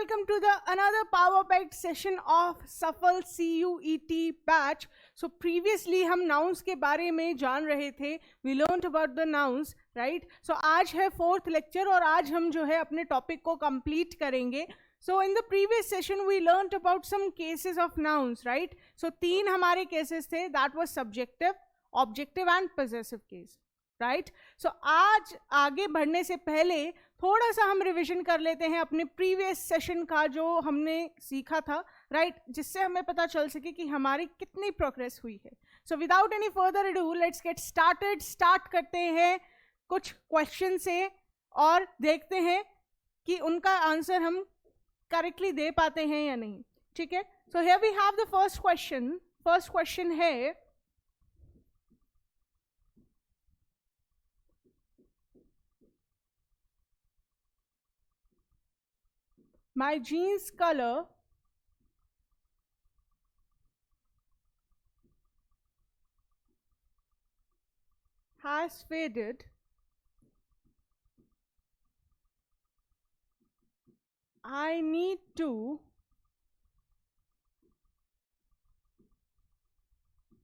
welcome to the another power packed session of सफल CUET batch. So previously हम nouns के बारे में जान रहे थे. We learned about the nouns, right? So आज है 4th lecture और आज हम जो है अपने topic को complete करेंगे. So in the previous session we learned about some cases of nouns, right? So 3 हमारे cases थे. That was subjective, objective and possessive case, right? So आज आगे बढ़ने से पहले थोड़ा सा हम रिवीजन कर लेते हैं अपने प्रीवियस सेशन का जो हमने सीखा था, राइट? जिससे हमें पता चल सके कि हमारी कितनी प्रोग्रेस हुई है. So without any further ado let's get started. Start करते हैं कुछ क्वेश्चन से और देखते हैं कि उनका आंसर हम करेक्टली दे पाते हैं या नहीं. ठीक है, so here we have the first question. First question है, my jeans color has faded. I need to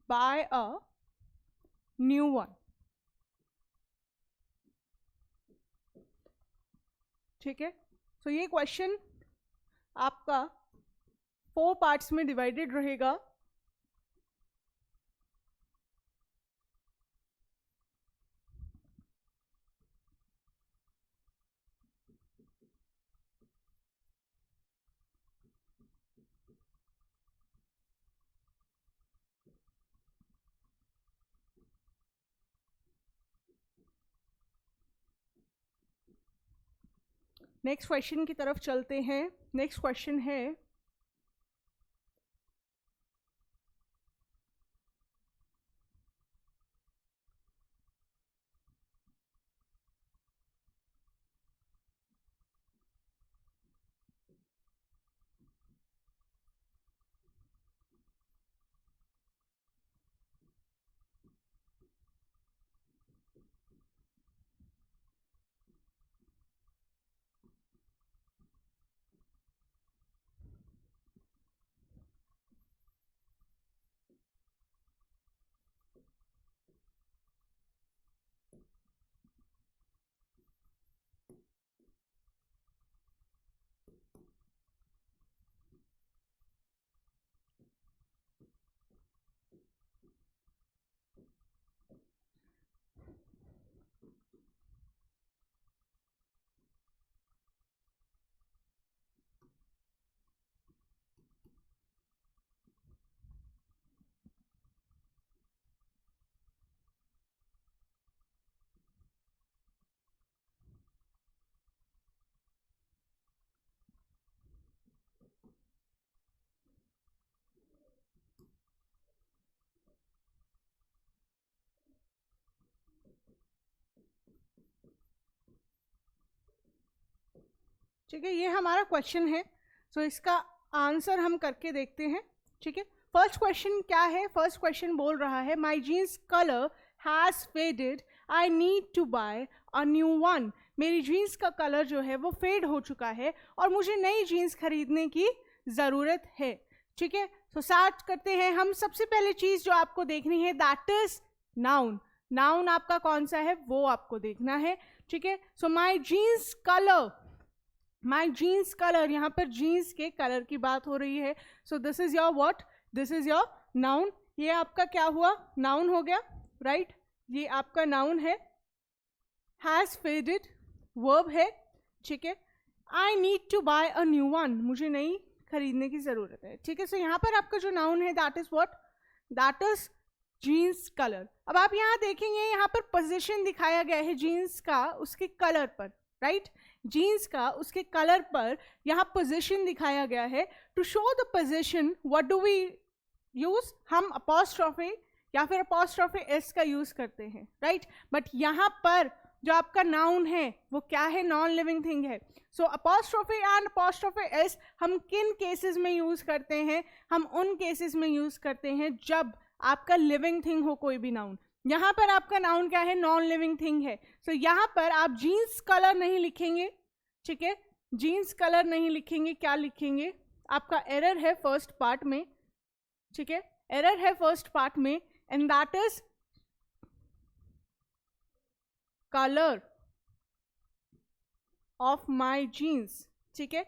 buy a new one. ठीक है, so ये क्वेश्चन आपका 4 पार्ट्स में डिवाइडेड रहेगा. नेक्स्ट क्वेश्चन की तरफ चलते हैं. नेक्स्ट क्वेश्चन है, ठीक है, ये हमारा क्वेश्चन है. सो इसका आंसर हम करके देखते हैं. ठीक है, फर्स्ट क्वेश्चन क्या है? फर्स्ट क्वेश्चन बोल रहा है, my jeans colour has faded, I need to buy a new one. मेरी जीन्स का कलर जो है वो फेड हो चुका है और मुझे नई जीन्स खरीदने की ज़रूरत है. ठीक है, सो स्टार्ट करते हैं हम. सबसे पहले चीज़ जो आपको देखनी है दैट इज नाउन. नाउन आपका कौन सा है वो आपको देखना है. ठीक है, सो माई जीन्स कलर, माई जीन्स कलर, यहाँ पर जीन्स के कलर की बात हो रही है. So this is your what? This is your noun. ये आपका क्या हुआ? नाउन हो गया, राइट? ये आपका नाउन है. हैज़ फेडेड वर्ब है. ठीक है, I need to buy a new one, मुझे नई खरीदने की जरूरत है. ठीक है, सो यहाँ पर आपका जो नाउन है that is what? That is jeans colour. अब आप यहाँ देखेंगे, यहाँ पर पोजीशन दिखाया गया है जीन्स का उसके कलर पर, राइट? जीन्स का उसके कलर पर यहाँ पोजीशन दिखाया गया है. To show the position what do we use? हम अपॉस्ट्रोफी या फिर अपॉस्ट्रोफी एस का यूज करते हैं, राइट? बट यहाँ पर जो आपका नाउन है वो क्या है? नॉन लिविंग थिंग है. सो अपॉस्ट्रोफी एंड अपॉस्ट्रोफी एस हम किन केसेस में यूज करते हैं? हम उन केसेस में यूज करते हैं जब आपका लिविंग थिंग हो कोई भी नाउन. यहाँ पर आपका नाउन क्या है? नॉन लिविंग थिंग है. सो यहाँ पर आप जीन्स कलर नहीं लिखेंगे, ठीक है? जीन्स कलर नहीं लिखेंगे, क्या लिखेंगे? आपका एरर है फर्स्ट पार्ट में, ठीक है, एरर है फर्स्ट पार्ट में, and that is colour of my jeans, ठीक है,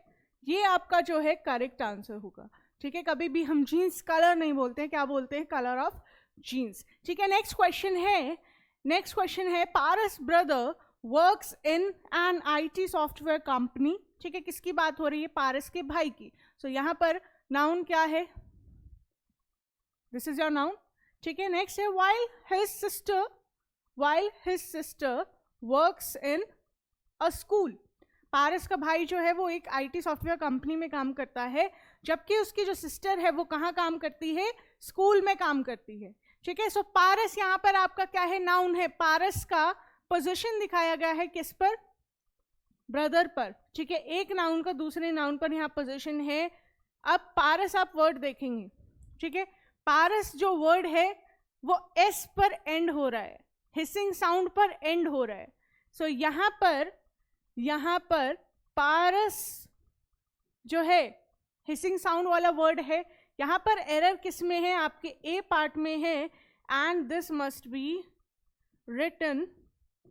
ये आपका जो है करेक्ट आंसर होगा, ठीक है। कभी भी हम जीन्स कलर नहीं बोलते हैं, क्या बोलते हैं? कलर ऑफ जीन्स, ठीक है। नेक्स्ट क्वेश्चन है Paras brother works in an IT software company, ठीक है, किसकी बात हो रही है? पारस के भाई की। सो यहाँ पर नाउन क्या है? दिस इज योर नाउन, ठीक है। नेक्स्ट है while his sister works in a school, पारस का भाई जो है वो एक IT सॉफ्टवेयर कंपनी में काम करता है, जबकि उसकी जो सिस्टर है वो कहाँ काम करती है? स्कूल में काम करती है, ठीक है। सो पारस यहाँ पर आपका क्या है? नाउन है। पारस का पोजीशन दिखाया गया है किस पर? ब्रदर पर, ठीक है। एक नाउन का दूसरे नाउन पर यहाँ पोजीशन है। अब पारस आप वर्ड देखेंगे, ठीक है, पारस जो वर्ड है वो S पर एंड हो रहा है, हिसिंग साउंड पर एंड हो रहा है। सो यहाँ पर पारस जो है हिसिंग साउंड वाला वर्ड है, यहाँ पर एरर किस में है? आपके ए पार्ट में है, and this must be written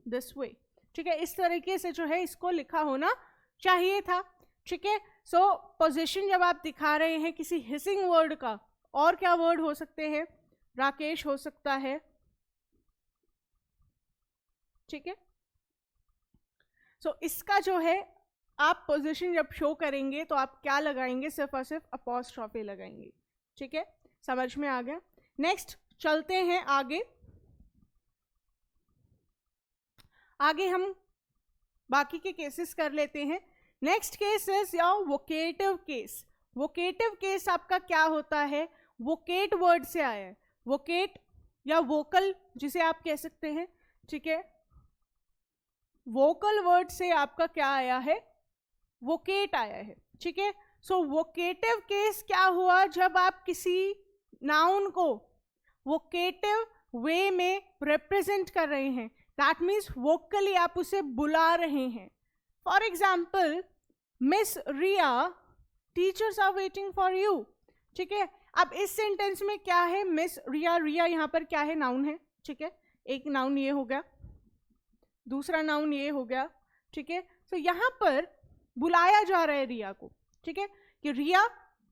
this way, ठीक है, इस तरीके से जो है इसको लिखा होना चाहिए था, ठीक है। सो पोजीशन जब आप दिखा रहे हैं किसी हिसिंग वर्ड का, और क्या वर्ड हो सकते हैं? राकेश हो सकता है, ठीक है। सो इसका जो है आप पोजीशन जब शो करेंगे तो आप क्या लगाएंगे? सिर्फ और सिर्फ अपॉस्ट्रॉफी लगाएंगे, ठीक है, समझ में आ गया। नेक्स्ट चलते हैं आगे हम बाकी के केसेस कर लेते हैं। Next case is your vocative case. Vocative case आपका क्या होता है? वोकेट वर्ड से आया है, वोकेट या वोकल जिसे आप कह सकते हैं, ठीक है, वोकल वर्ड से आपका क्या आया है? वोकेट आया है, ठीक है। सो वोकेटिव केस क्या हुआ? जब आप किसी नाउन को वोकेटिव वे में रिप्रेजेंट कर रहे हैं, दैट मीन्स वोकली आप उसे बुला रहे हैं। For example, miss Riya teachers are waiting for you, ठीक है। अब इस सेंटेंस में क्या है? मिस रिया, रिया यहाँ पर क्या है? नाउन है, ठीक है, एक नाउन ये हो गया, दूसरा नाउन ये हो गया, ठीक है। तो यहाँ पर बुलाया जा रहा है रिया को, ठीक है, कि रिया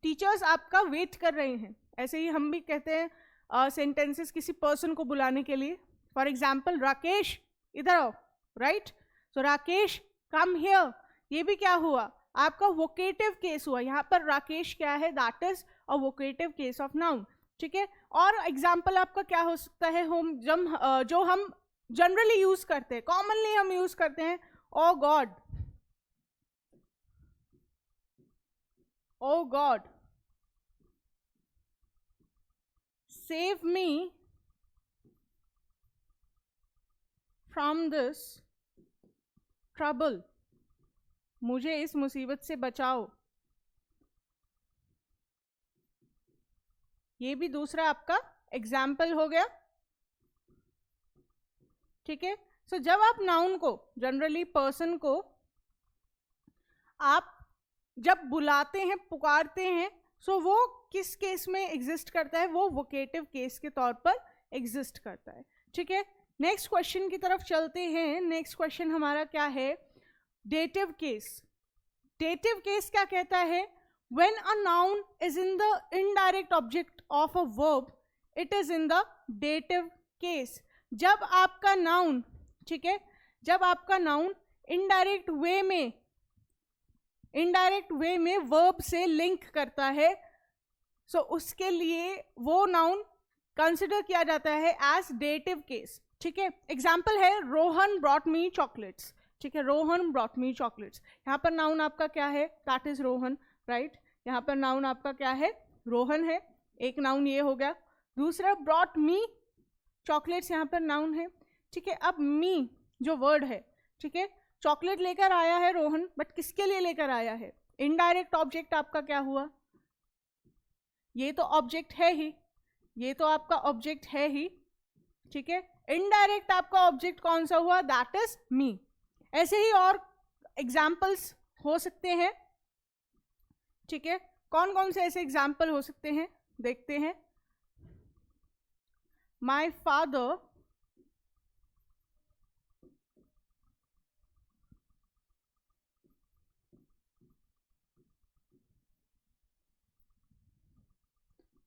टीचर्स आपका वेट कर रहे हैं। ऐसे ही हम भी कहते हैं सेंटेंसेस किसी पर्सन को बुलाने के लिए। फॉर एग्जाम्पल, राकेश इधर आओ, right. So Rakesh come here, ये भी क्या हुआ? आपका वोकेटिव केस हुआ। यहाँ पर राकेश क्या है? That is a vocative case of noun, ठीक है। और एग्जाम्पल आपका क्या हो सकता है? जो हम जनरली यूज करते हैं, कॉमनली हम यूज करते हैं, oh God, oh God save me from this trouble, मुझे इस मुसीबत से बचाओ। ये भी दूसरा आपका एग्जाम्पल हो गया, ठीक है। सो जब आप नाउन को, जनरली पर्सन को आप जब बुलाते हैं, पुकारते हैं, सो वो किस केस में एग्जिस्ट करता है? वो वोकेटिव केस के तौर पर एग्जिस्ट करता है, ठीक है। नेक्स्ट क्वेश्चन की तरफ चलते हैं। नेक्स्ट क्वेश्चन हमारा क्या है? Dative case. डेटिव केस क्या कहता है? When a noun is in the indirect object of a verb, it is in the dative case. जब आपका नाउन, ठीक है, जब आपका नाउन इनडायरेक्ट वे में वर्ब से लिंक करता है, सो उसके लिए वो नाउन कंसिडर किया जाता है एज डेटिव केस, ठीक है। एग्जाम्पल है रोहन ब्रॉट मी चॉकलेट्स, ठीक है, रोहन ब्रॉट मी चॉकलेट्स। यहाँ पर नाउन आपका क्या है? That is Rohan, right. यहाँ पर नाउन आपका क्या है? रोहन है, एक नाउन ये हो गया। दूसरा ब्रॉट मी चॉकलेट्स, यहाँ पर नाउन है, ठीक है। अब मी जो वर्ड है, ठीक है, चॉकलेट लेकर आया है रोहन, बट किसके लिए लेकर आया है? इनडायरेक्ट ऑब्जेक्ट आपका क्या हुआ? ये तो ऑब्जेक्ट है ही, ये तो आपका ऑब्जेक्ट है ही, ठीक है। इनडायरेक्ट आपका ऑब्जेक्ट कौन सा हुआ? That is me. ऐसे ही और एग्जाम्पल्स हो सकते हैं, ठीक है। कौन कौन से ऐसे एग्जाम्पल हो सकते हैं देखते हैं। My father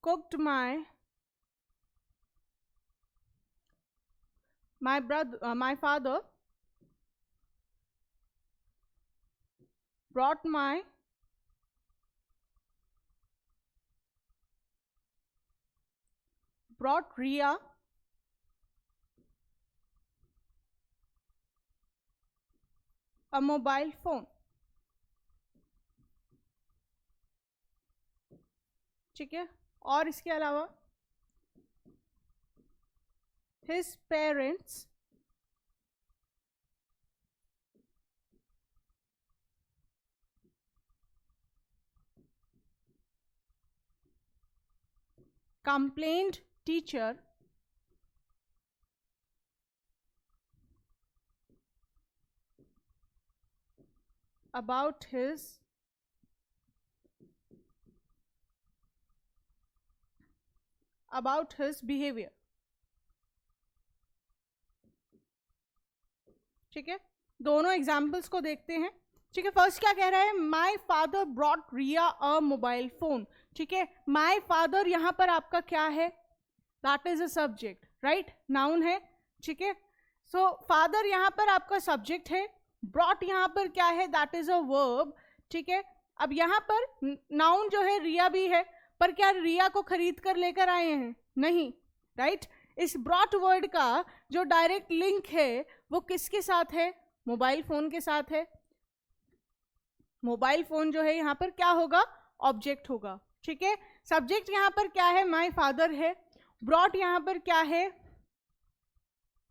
cooked my father brought Ria a mobile phone, ठीक है। और इसके अलावा his parents complained teacher about his behavior, ठीक है। दोनों एग्जाम्पल्स को देखते हैं, ठीक है। फर्स्ट क्या कह रहा है, my father brought Riya a mobile phone, ठीक है। माई फादर यहाँ पर आपका क्या है, that is a subject, right, noun है, ठीक है। सो फादर यहाँ पर आपका सब्जेक्ट है, ब्रॉट यहाँ पर क्या है, दैट इज अ वर्ब, ठीक है। अब यहाँ पर नाउन जो है रिया भी है, पर क्या रिया को खरीद कर लेकर आए हैं, नहीं, राइट। इस ब्रॉट वर्ड का जो डायरेक्ट लिंक है वो किसके साथ है, मोबाइल फोन के साथ है। मोबाइल फोन जो है यहाँ पर क्या होगा, ऑब्जेक्ट होगा, ठीक है। सब्जेक्ट यहाँ पर क्या है, माय फादर है। ब्रॉट यहाँ पर क्या है,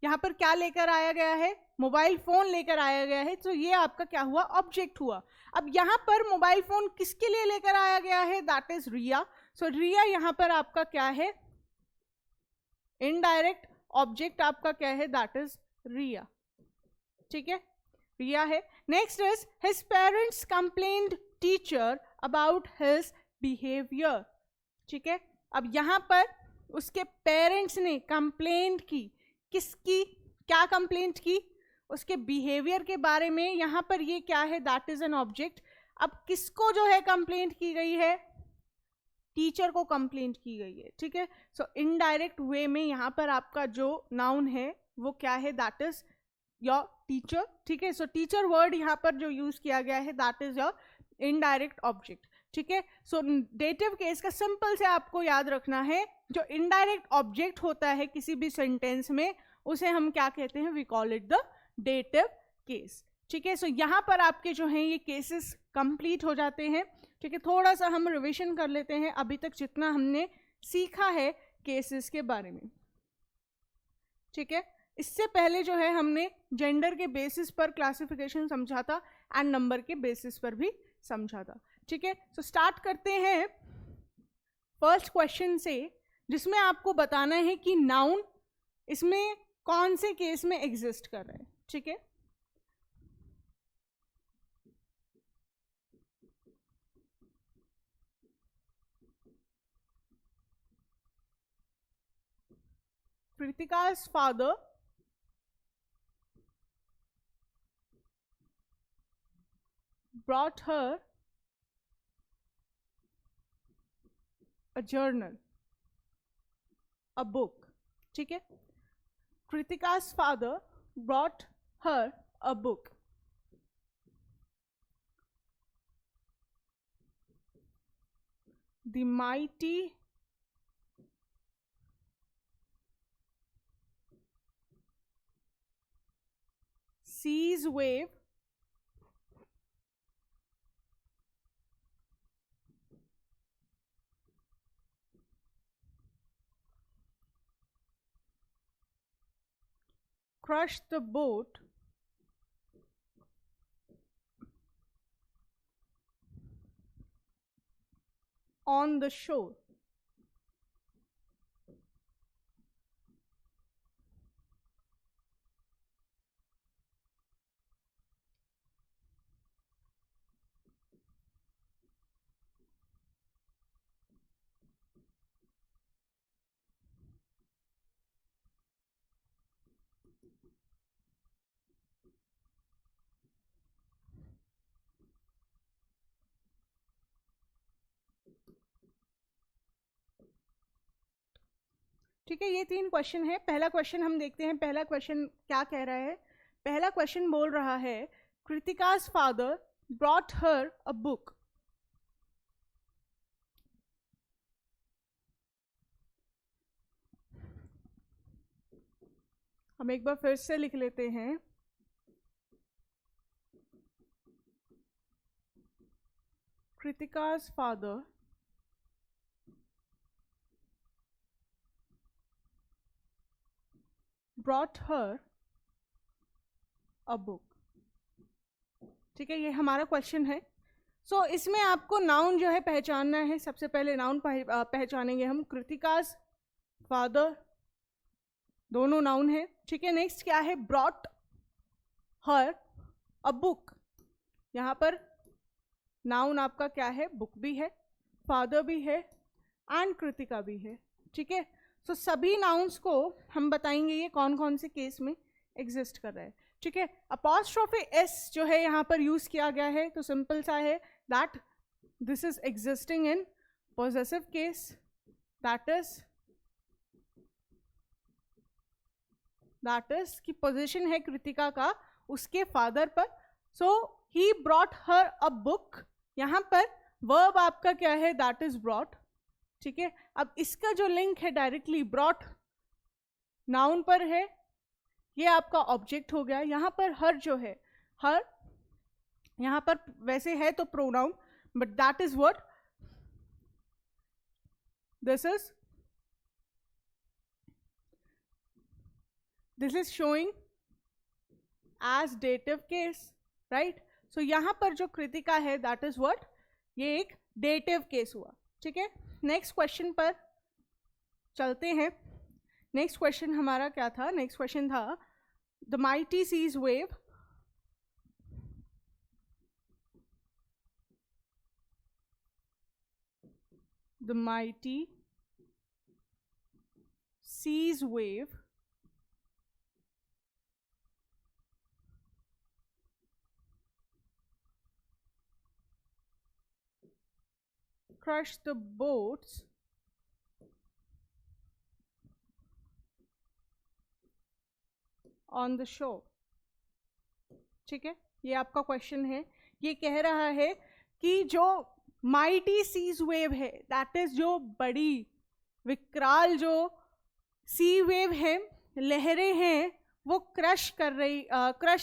यहाँ पर क्या लेकर आया गया है, मोबाइल फोन लेकर आया गया है, तो ये आपका क्या हुआ, ऑब्जेक्ट हुआ। अब यहाँ पर मोबाइल फोन किसके लिए लेकर आया गया है, दैट इज रिया। सो रिया यहाँ पर आपका क्या है, इनडायरेक्ट ऑब्जेक्ट आपका क्या है, दैट इज रिया, ठीक है, रिया है। Next is his parents complained teacher about his behaviour, ठीक है। अब यहाँ पर उसके पेरेंट्स ने कंप्लेंट की, किसकी, क्या कंप्लेंट की, उसके बिहेवियर के बारे में। यहाँ पर ये क्या है, दैट इज एन ऑब्जेक्ट। अब किसको जो है कंप्लेंट की गई है, टीचर को कंप्लेंट की गई है, ठीक है। सो इनडायरेक्ट वे में यहाँ पर आपका जो नाउन है वो क्या है, दैट इज योर टीचर, ठीक है। सो टीचर वर्ड यहाँ पर जो यूज किया गया है that is your indirect object, ठीक है। सो डेटिव केस का सिंपल से आपको याद रखना है, जो इनडायरेक्ट ऑब्जेक्ट होता है किसी भी सेंटेंस में उसे हम क्या कहते हैं, we call it the dative case, ठीक है। सो यहाँ पर आपके जो हैं ये केसेस कंप्लीट हो जाते हैं, ठीक है। थोड़ा सा हम रिविजन कर लेते हैं अभी तक जितना हमने सीखा है केसेस के बारे में, ठीक है। इससे पहले जो है हमने जेंडर के बेसिस पर क्लासिफिकेशन समझा था एंड नंबर के बेसिस पर भी समझा था, ठीक है। सो स्टार्ट करते हैं फर्स्ट क्वेश्चन से, जिसमें आपको बताना है कि नाउन इसमें कौन से केस में एग्जिस्ट कर रहा है, ठीक है। Kritika's father brought her a journal, a book, ठीक है। Kritika's father brought her a book. The mighty seas wave crushed the boat on the shore. ठीक है, ये 3 क्वेश्चन है। पहला क्वेश्चन हम देखते हैं, पहला क्वेश्चन क्या कह रहा है। पहला क्वेश्चन बोल रहा है कृतिका's father brought her a book। हम एक बार फिर से लिख लेते हैं। कृतिका's father brought her a book। ठीक है, ये हमारा क्वेश्चन है। सो इसमें आपको नाउन जो है पहचानना है। सबसे पहले नाउन पहचानेंगे हम। कृतिका's फादर, दोनों नाउन है। ठीक है, नेक्स्ट क्या है, ब्रॉट हर अ बुक। यहाँ पर नाउन आपका क्या है, बुक भी है, फादर भी है एंड कृतिका भी है। ठीक है, सो सभी नाउन्स को हम बताएंगे ये कौन कौन से केस में एग्जिस्ट कर रहा है। ठीक है, अपॉस्ट्रोफी एस जो है यहाँ पर यूज किया गया है, तो सिंपल सा है that this is existing in possessive case, that is की पोजीशन है कृतिका का उसके फादर पर। So he brought her a book. यहाँ पर वर्ब आपका क्या है, दैट इज ब्रॉट। ठीक है, अब इसका जो लिंक है डायरेक्टली ब्रॉट नाउन पर है, ये आपका ऑब्जेक्ट हो गया। यहाँ पर हर जो है, हर यहाँ पर वैसे है तो pronoun, but that is what this is showing as dative case, right. So यहाँ पर जो कृतिका है दैट इज व्हाट, ये एक डेटिव केस हुआ। ठीक है, नेक्स्ट क्वेश्चन पर चलते हैं। नेक्स्ट क्वेश्चन हमारा क्या था, नेक्स्ट क्वेश्चन था the mighty seas wave the mighty seas wave crushed the boats on the shore। ठीक है, ये आपका क्वेश्चन है। ये कह रहा है कि जो माइटी सीज वेव है, दैट इज जो बड़ी विकराल जो सी वेव है, लहरें हैं, वो क्रश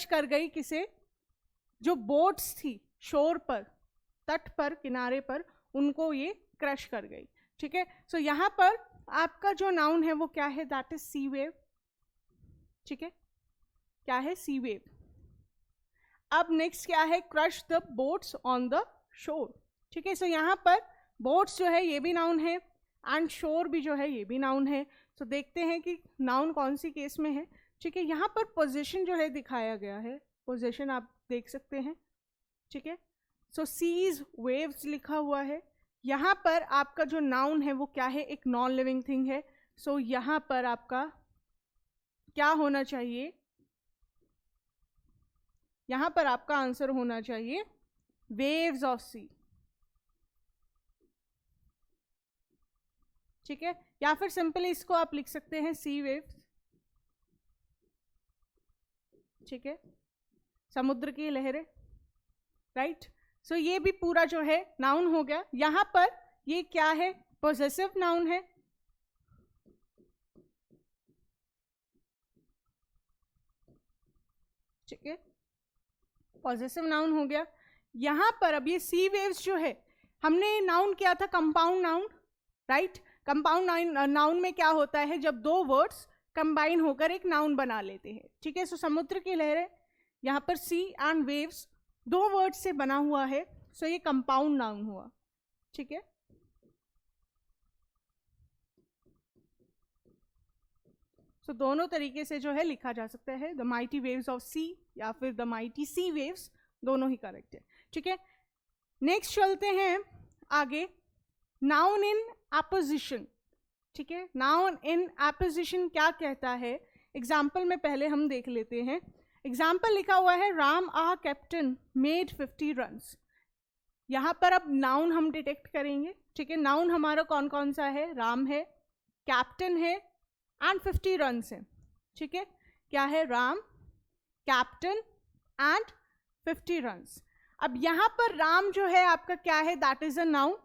कर गई किसे, जो बोट्स थी शोर पर, तट पर, किनारे पर, उनको ये क्रश कर गई। ठीक है, सो यहाँ पर आपका जो नाउन है वो क्या है, दैट इज सी वेव। ठीक है, क्या है, सी वेव। अब नेक्स्ट क्या है, crush the boats on the shore. ठीक है, सो यहाँ पर बोट्स जो है ये भी नाउन है एंड शोर भी जो है ये भी नाउन है। सो देखते हैं कि नाउन कौन सी केस में है। ठीक है, यहाँ पर पोजीशन जो है दिखाया गया है, पोजीशन आप देख सकते हैं। ठीक है, सो सीज वेव्स लिखा हुआ है। यहाँ पर आपका जो नाउन है वो क्या है, एक नॉन लिविंग थिंग है। सो यहाँ पर आपका क्या होना चाहिए, यहाँ पर आपका आंसर होना चाहिए वेव्स ऑफ सी। ठीक है, या फिर सिंपली इसको आप लिख सकते हैं सी वेव्स। ठीक है, समुद्र की लहरें, राइट। सो ये भी पूरा जो है नाउन हो गया। यहां पर ये क्या है, पोजेसिव नाउन है। ठीक है, पॉजिटिव नाउन हो गया। यहां पर अब ये सी वेव्स जो है, हमने नाउन किया था compound noun, right. Compound noun में क्या होता है, जब दो वर्ड्स कंबाइन होकर एक नाउन बना लेते हैं। ठीक है, सो समुद्र की लहरें, यहाँ पर सी एंड वेव्स दो वर्ड से बना हुआ है, सो ये कंपाउंड नाउन हुआ। ठीक है, सो दोनों तरीके से जो है लिखा जा सकता है, द माइटी वेव्स ऑफ सी या फिर द माइटी सी वेव्स, दोनों ही करेक्ट है। ठीक है, नेक्स्ट चलते हैं आगे, नाउन इन एपोजिशन। ठीक है, नाउन इन एपोजिशन क्या कहता है, एग्जाम्पल में पहले हम देख लेते हैं। एग्जाम्पल लिखा हुआ है Ram our captain made 50 runs. यहाँ पर अब नाउन हम डिटेक्ट करेंगे, ठीक है। नाउन हमारा कौन कौन सा है, राम है, कैप्टन है एंड 50 रन्स है, ठीक है। क्या है, राम, कैप्टन एंड 50 रन्स। अब यहाँ पर राम जो है आपका क्या है, दैट इज अ नाउन,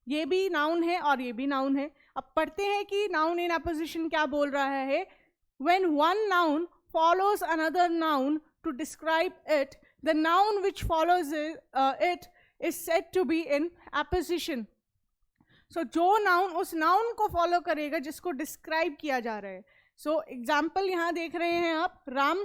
ये भी नाउन है और ये भी नाउन है। अब पढ़ते हैं कि नाउन इन अपोजिशन क्या बोल रहा है। When one noun follows another noun to describe it, the noun which follows it is said to be in apposition. So जो नाउन उस नाउन को फॉलो करेगा जिसको डिस्क्राइब किया जा रहा है। सो एग्जाम्पल यहाँ देख रहे हैं आप, राम,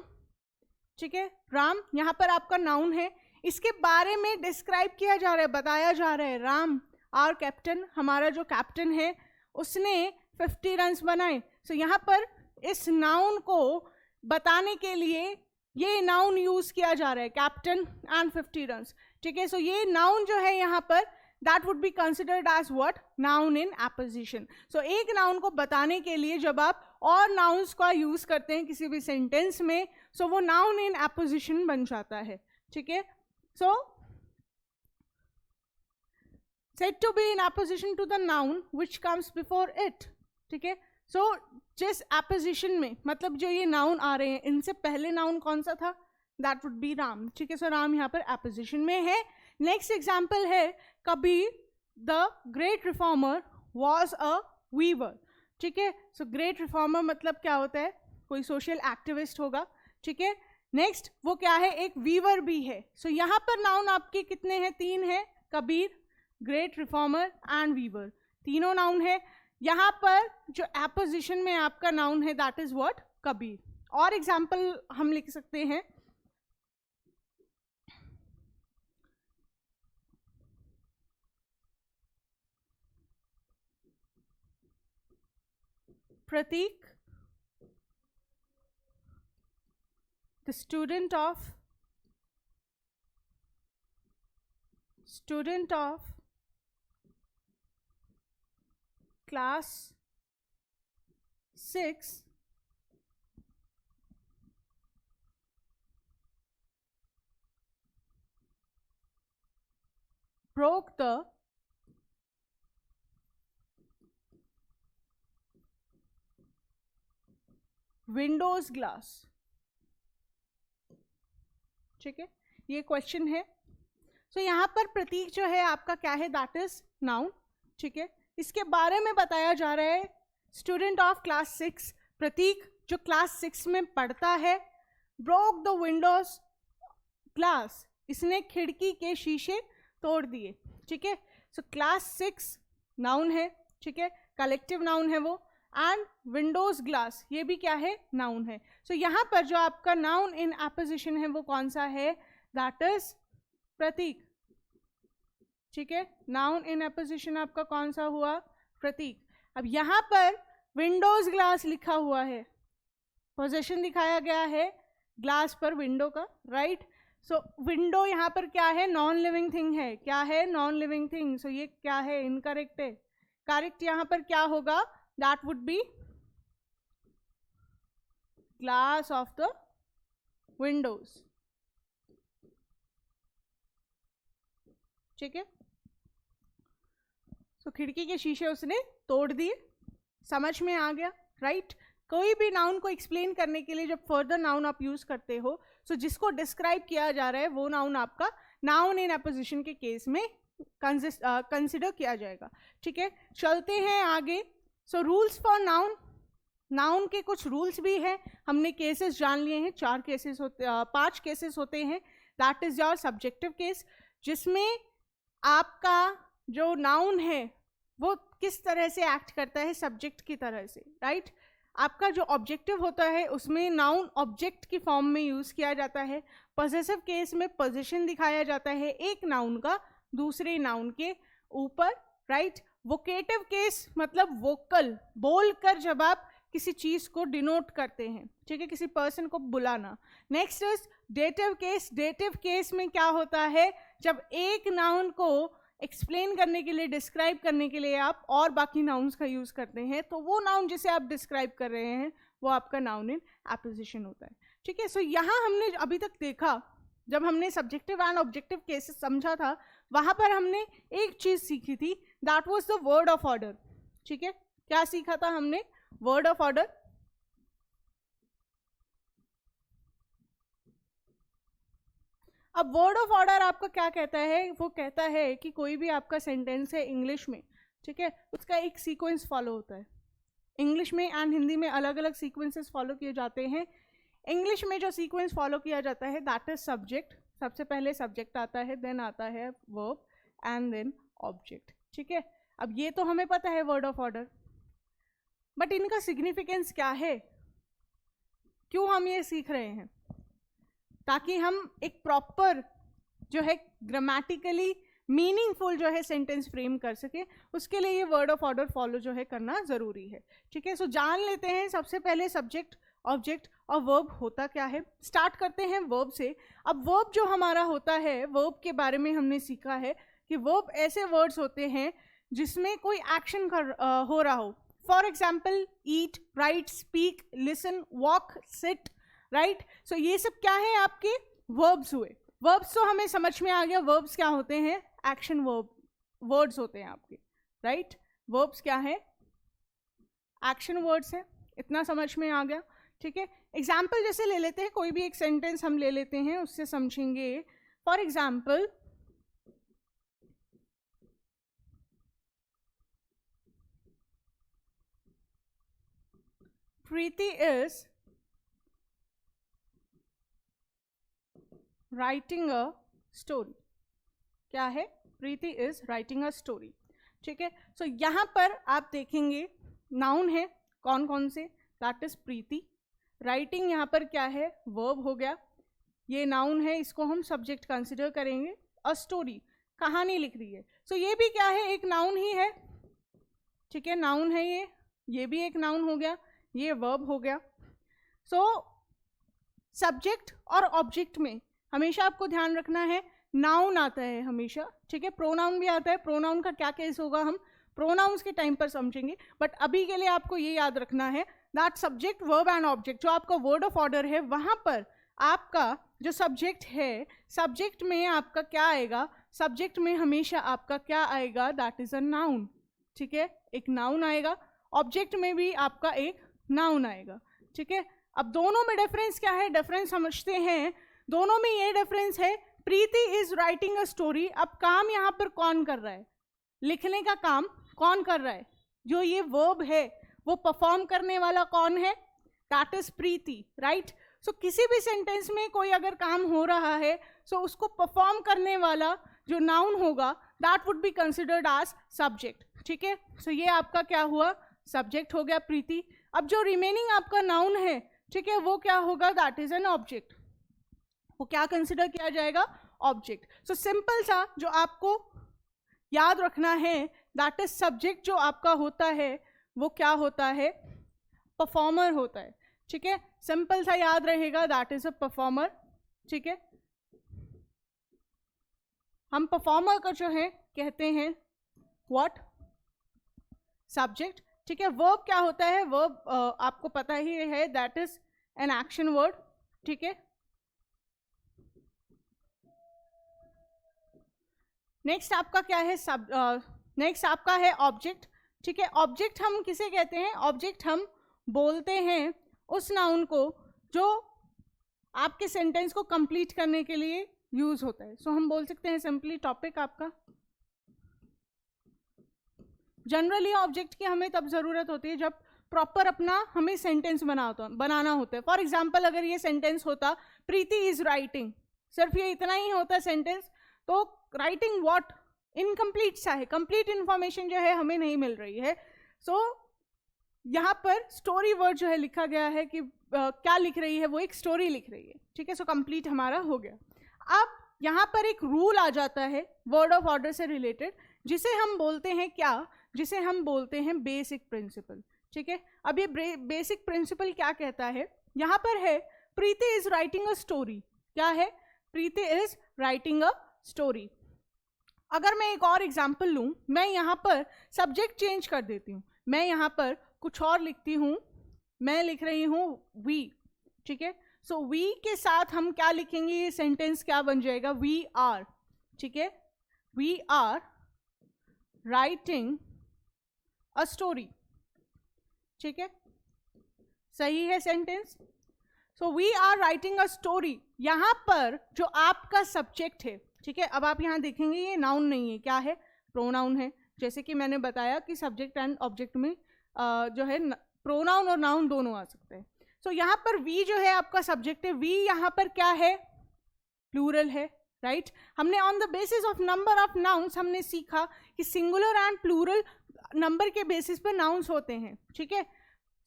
ठीक है, राम यहाँ पर आपका नाउन है, इसके बारे में डिस्क्राइब किया जा रहा है, बताया जा रहा है। राम आवर कैप्टन, हमारा जो कैप्टन है उसने 50 रन्स बनाए। सो यहाँ पर इस नाउन को बताने के लिए ये नाउन यूज किया जा रहा है, कैप्टन एंड 50 रन्स, ठीक है। सो ये नाउन जो है यहाँ पर that would be considered as what, noun in apposition. So एक नाउन को बताने के लिए जब आप और नाउन्स का यूज करते हैं किसी भी सेंटेंस में, सो वो नाउन इन एपोजिशन बन जाता है, ठीक है। सो said to be in apposition to the noun which comes before it, ठीक है। सो जिस एपोजिशन में, मतलब जो ये नाउन आ रहे हैं इनसे पहले नाउन कौन सा था, दैट वुड बी राम, ठीक है। सो राम यहाँ पर एपोजिशन में है। नेक्स्ट एग्जाम्पल है Kabir the great reformer was a weaver, ठीक है। सो ग्रेट रिफॉर्मर मतलब क्या होता है, कोई सोशल एक्टिविस्ट होगा, ठीक है। नेक्स्ट वो क्या है, एक वीवर भी है। सो यहाँ पर नाउन आपके कितने हैं, 3 है, Kabir, great reformer and weaver, तीनों नाउन है। यहाँ पर जो एपोजिशन में आपका नाउन है दैट इज व्हाट, कबीर। और एग्जाम्पल हम लिख सकते हैं, Prateek the student of class 6 broke the windows glass, ठीक है। ये क्वेश्चन है। सो यहाँ पर प्रतीक जो है आपका क्या है, दैट इज नाउन, ठीक है। इसके बारे में बताया जा रहा है, स्टूडेंट ऑफ क्लास 6, प्रतीक जो क्लास 6 में पढ़ता है, ब्रोक द विंडोज ग्लास, इसने खिड़की के शीशे तोड़ दिए, ठीक है। सो क्लास 6 नाउन है, ठीक है, कलेक्टिव नाउन है वो, एंड विंडोज ग्लास ये भी क्या है, नाउन है। सो यहाँ पर जो आपका नाउन इन एपोजिशन है वो कौन सा है, दैट इज प्रतीक, ठीक है। नाउन इन एपोजिशन आपका कौन सा हुआ, प्रतीक। अब यहाँ पर विंडोज ग्लास लिखा हुआ है, पोजीशन दिखाया गया है ग्लास पर विंडो का, राइट। सो विंडो यहाँ पर क्या है, नॉन लिविंग थिंग है, क्या है, नॉन लिविंग थिंग। सो ये क्या है, इनकरेक्ट है। करेक्ट यहाँ पर क्या होगा, that would B glass of the Windows, ठीक है। तो खिड़की के शीशे उसने तोड़ दिए, समझ में आ गया, राइट। कोई भी नाउन को एक्सप्लेन करने के लिए जब फर्दर नाउन आप यूज करते हो, सो जिसको डिस्क्राइब किया जा रहा है वो नाउन आपका नाउन इन एपोजिशन के केस में कंसिडर किया जाएगा, ठीक है। चलते हैं आगे। So rules for noun, noun के कुछ रूल्स भी हैं, हमने केसेस जान लिए हैं, 5 केसेस होते हैं। That is your subjective case, जिसमें आपका जो नाउन है वो किस तरह से एक्ट करता है सब्जेक्ट की तरह से, राइट। आपका जो ऑब्जेक्टिव होता है उसमें नाउन ऑब्जेक्ट की फॉर्म में यूज़ किया जाता है। पॉसेसिव केस में पोजीशन दिखाया जाता है एक नाउन का दूसरे नाउन के ऊपर, राइट। वोकेटिव केस मतलब वोकल, बोल कर जब आप किसी चीज़ को डिनोट करते हैं, ठीक है, किसी पर्सन को बुलाना। Next is dative case. Dative case में क्या होता है, जब एक नाउन को एक्सप्लेन करने के लिए, डिस्क्राइब करने के लिए आप और बाकी नाउन्स का यूज़ करते हैं, तो वो नाउन जिसे आप डिस्क्राइब कर रहे हैं वो आपका नाउन इन एपोजिशन होता है, ठीक है। सो यहाँ हमने अभी तक देखा, जब हमने सब्जेक्टिव एंड ऑब्जेक्टिव केसेस समझा था, वहाँ पर हमने एक चीज़ सीखी थी, that was the word of order, ठीक है। क्या सीखा था हमने? Word of order. अब वर्ड ऑफ ऑर्डर आपका क्या कहता है? वो कहता है कि कोई भी आपका सेंटेंस है इंग्लिश में, ठीक है, उसका एक सीक्वेंस फॉलो होता है। इंग्लिश में एंड हिंदी में अलग अलग सीक्वेंसेस फॉलो किए जाते हैं। इंग्लिश में जो सीक्वेंस फॉलो किया जाता है दैट इज सब्जेक्ट, सबसे पहले सब्जेक्ट आता है, देन आता है वर्ब एंड देन ऑब्जेक्ट, ठीक है। अब ये तो हमें पता है वर्ड ऑफ ऑर्डर, बट इनका सिग्निफिकेंस क्या है? क्यों हम ये सीख रहे हैं? ताकि हम एक प्रॉपर जो है ग्रामेटिकली मीनिंगफुल जो है सेंटेंस फ्रेम कर सके, उसके लिए ये वर्ड ऑफ ऑर्डर फॉलो जो है करना ज़रूरी है, ठीक है। सो जान लेते हैं सबसे पहले सब्जेक्ट, ऑब्जेक्ट और वर्ब होता क्या है। स्टार्ट करते हैं वर्ब से। अब वर्ब जो हमारा होता है, वर्ब के बारे में हमने सीखा है कि वर्ब ऐसे वर्ड्स होते हैं जिसमें कोई एक्शन हो रहा हो। For example eat, write, speak, listen, walk, sit, right. So ये सब क्या है? आपके वर्ब्स हुए। वर्ब्स तो हमें समझ में आ गया, वर्ब्स क्या होते हैं? एक्शन वर्ड्स होते हैं आपके, राइट। वर्ब्स क्या है? एक्शन वर्ड्स है, इतना समझ में आ गया, ठीक है। एग्जाम्पल जैसे ले लेते हैं, कोई भी एक सेंटेंस हम ले लेते हैं, उससे समझेंगे। For example Preeti is writing a story. क्या है? प्रीति इज राइटिंग अ स्टोरी, ठीक है। सो यहाँ पर आप देखेंगे नाउन है कौन कौन से, दैट इज प्रीति। राइटिंग यहाँ पर क्या है? वर्ब हो गया। ये नाउन है, इसको हम सब्जेक्ट कंसिडर करेंगे। अ स्टोरी, कहानी लिख रही है। सो ये भी क्या है? एक नाउन ही है, ठीक है, नाउन है ये भी एक नाउन हो गया, ये वर्ब हो गया। सो सब्जेक्ट और ऑब्जेक्ट में हमेशा आपको ध्यान रखना है नाउन आता है हमेशा, ठीक है। प्रोनाउन भी आता है। प्रोनाउन का क्या केस होगा हम प्रोनाउंस के टाइम पर समझेंगे, बट अभी के लिए आपको ये याद रखना है that subject, verb and object जो आपका वर्ड ऑफ ऑर्डर है, वहाँ पर आपका जो सब्जेक्ट है, सब्जेक्ट में आपका क्या आएगा? सब्जेक्ट में हमेशा आपका क्या आएगा? दैट इज अ नाउन, ठीक है, एक नाउन आएगा। ऑब्जेक्ट में भी आपका एक नाउन आएगा, ठीक है। अब दोनों में डिफरेंस क्या है? डिफरेंस समझते हैं। दोनों में ये डिफरेंस है, प्रीति इज राइटिंग अ स्टोरी। अब काम यहाँ पर कौन कर रहा है? लिखने का काम कौन कर रहा है? जो ये वर्ब है वो परफॉर्म करने वाला कौन है? That is Preeti, right. So किसी भी सेंटेंस में कोई अगर काम हो रहा है, सो उसको परफॉर्म करने वाला जो नाउन होगा that would be considered as subject, ठीक है। सो ये आपका क्या हुआ? सब्जेक्ट हो गया प्रीति। अब जो रिमेनिंग आपका नाउन है, ठीक है, वो क्या होगा? That is an object. वो क्या कंसिडर किया जाएगा? ऑब्जेक्ट। सो सिंपल सा जो आपको याद रखना है, दैट इज सब्जेक्ट जो आपका होता है वो क्या होता है? परफॉर्मर होता है, ठीक है। सिंपल सा याद रहेगा, दैट इज अ परफॉर्मर, ठीक है। हम परफॉर्मर का जो है कहते हैं व्हाट? सब्जेक्ट, ठीक है। वर्ब क्या होता है? वर्ब आपको पता ही है, that is an action word, ठीक है। नेक्स्ट आपका क्या है? नेक्स्ट आपका है ऑब्जेक्ट, ठीक है। ऑब्जेक्ट हम किसे कहते हैं? ऑब्जेक्ट हम बोलते हैं उस नाउन को जो आपके सेंटेंस को कंप्लीट करने के लिए यूज होता है। सो हम बोल सकते हैं सिंपली टॉपिक आपका। जनरली ऑब्जेक्ट की हमें तब ज़रूरत होती है जब प्रॉपर अपना हमें सेंटेंस बनाना होता है। फॉर एग्जाम्पल अगर ये सेंटेंस होता प्रीति इज राइटिंग, सिर्फ ये इतना ही होता सेंटेंस, तो राइटिंग व्हाट? इनकम्प्लीट सा है, कंप्लीट इन्फॉर्मेशन जो है हमें नहीं मिल रही है। सो यहाँ पर स्टोरी वर्ड जो है लिखा गया है कि क्या लिख रही है? वो एक स्टोरी लिख रही है, ठीक है। सो कंप्लीट हमारा हो गया। अब यहाँ पर एक रूल आ जाता है वर्ड ऑफ ऑर्डर से रिलेटेड, जिसे हम बोलते हैं क्या? जिसे हम बोलते हैं बेसिक प्रिंसिपल, ठीक है। अब ये बेसिक प्रिंसिपल क्या कहता है? यहाँ पर है प्रीति इज राइटिंग अ स्टोरी। क्या है? प्रीति इज राइटिंग अ स्टोरी। अगर मैं एक और एग्जाम्पल लूँ, मैं यहाँ पर सब्जेक्ट चेंज कर देती हूँ, मैं यहाँ पर कुछ और लिखती हूँ, मैं लिख रही हूँ वी, ठीक है। सो वी के साथ हम क्या लिखेंगे, ये सेंटेंस क्या बन जाएगा, वी आर, ठीक है, we are writing a story, ठीक है, सही है sentence. So we are writing a story, यहाँ पर जो आपका सब्जेक्ट है, ठीक है, अब आप यहाँ देखेंगे ये नाउन नहीं है, क्या है, प्रोनाउन है। जैसे कि मैंने बताया कि सब्जेक्ट एंड ऑब्जेक्ट में जो है प्रोनाउन और नाउन दोनों आ सकते हैं। सो यहाँ पर वी जो है आपका सब्जेक्ट है, वी यहाँ पर क्या है, प्लूरल है, राइट। हमने on the basis of number of nouns हमने सीखा कि सिंगुलर एंड प्लूरल नंबर के बेसिस पर नाउन्स होते हैं, ठीक है।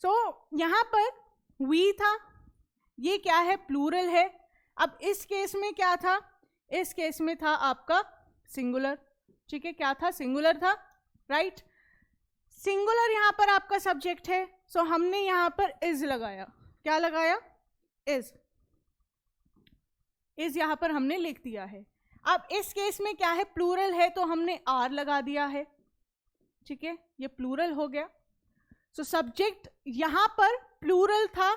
सो यहाँ पर वी था, ये क्या है, प्लूरल है। अब इस केस में क्या था, इस केस में था आपका सिंगुलर, ठीक है, क्या था, सिंगुलर था, राइट। सिंगुलर यहाँ पर आपका सब्जेक्ट है, सो हमने यहाँ पर इज लगाया, क्या लगाया, इज यहाँ पर हमने लिख दिया है। अब इस केस में क्या है, प्लूरल है, तो हमने आर लगा दिया है, ठीक है, ये प्लूरल हो गया। सो सब्जेक्ट यहाँ पर प्लूरल था,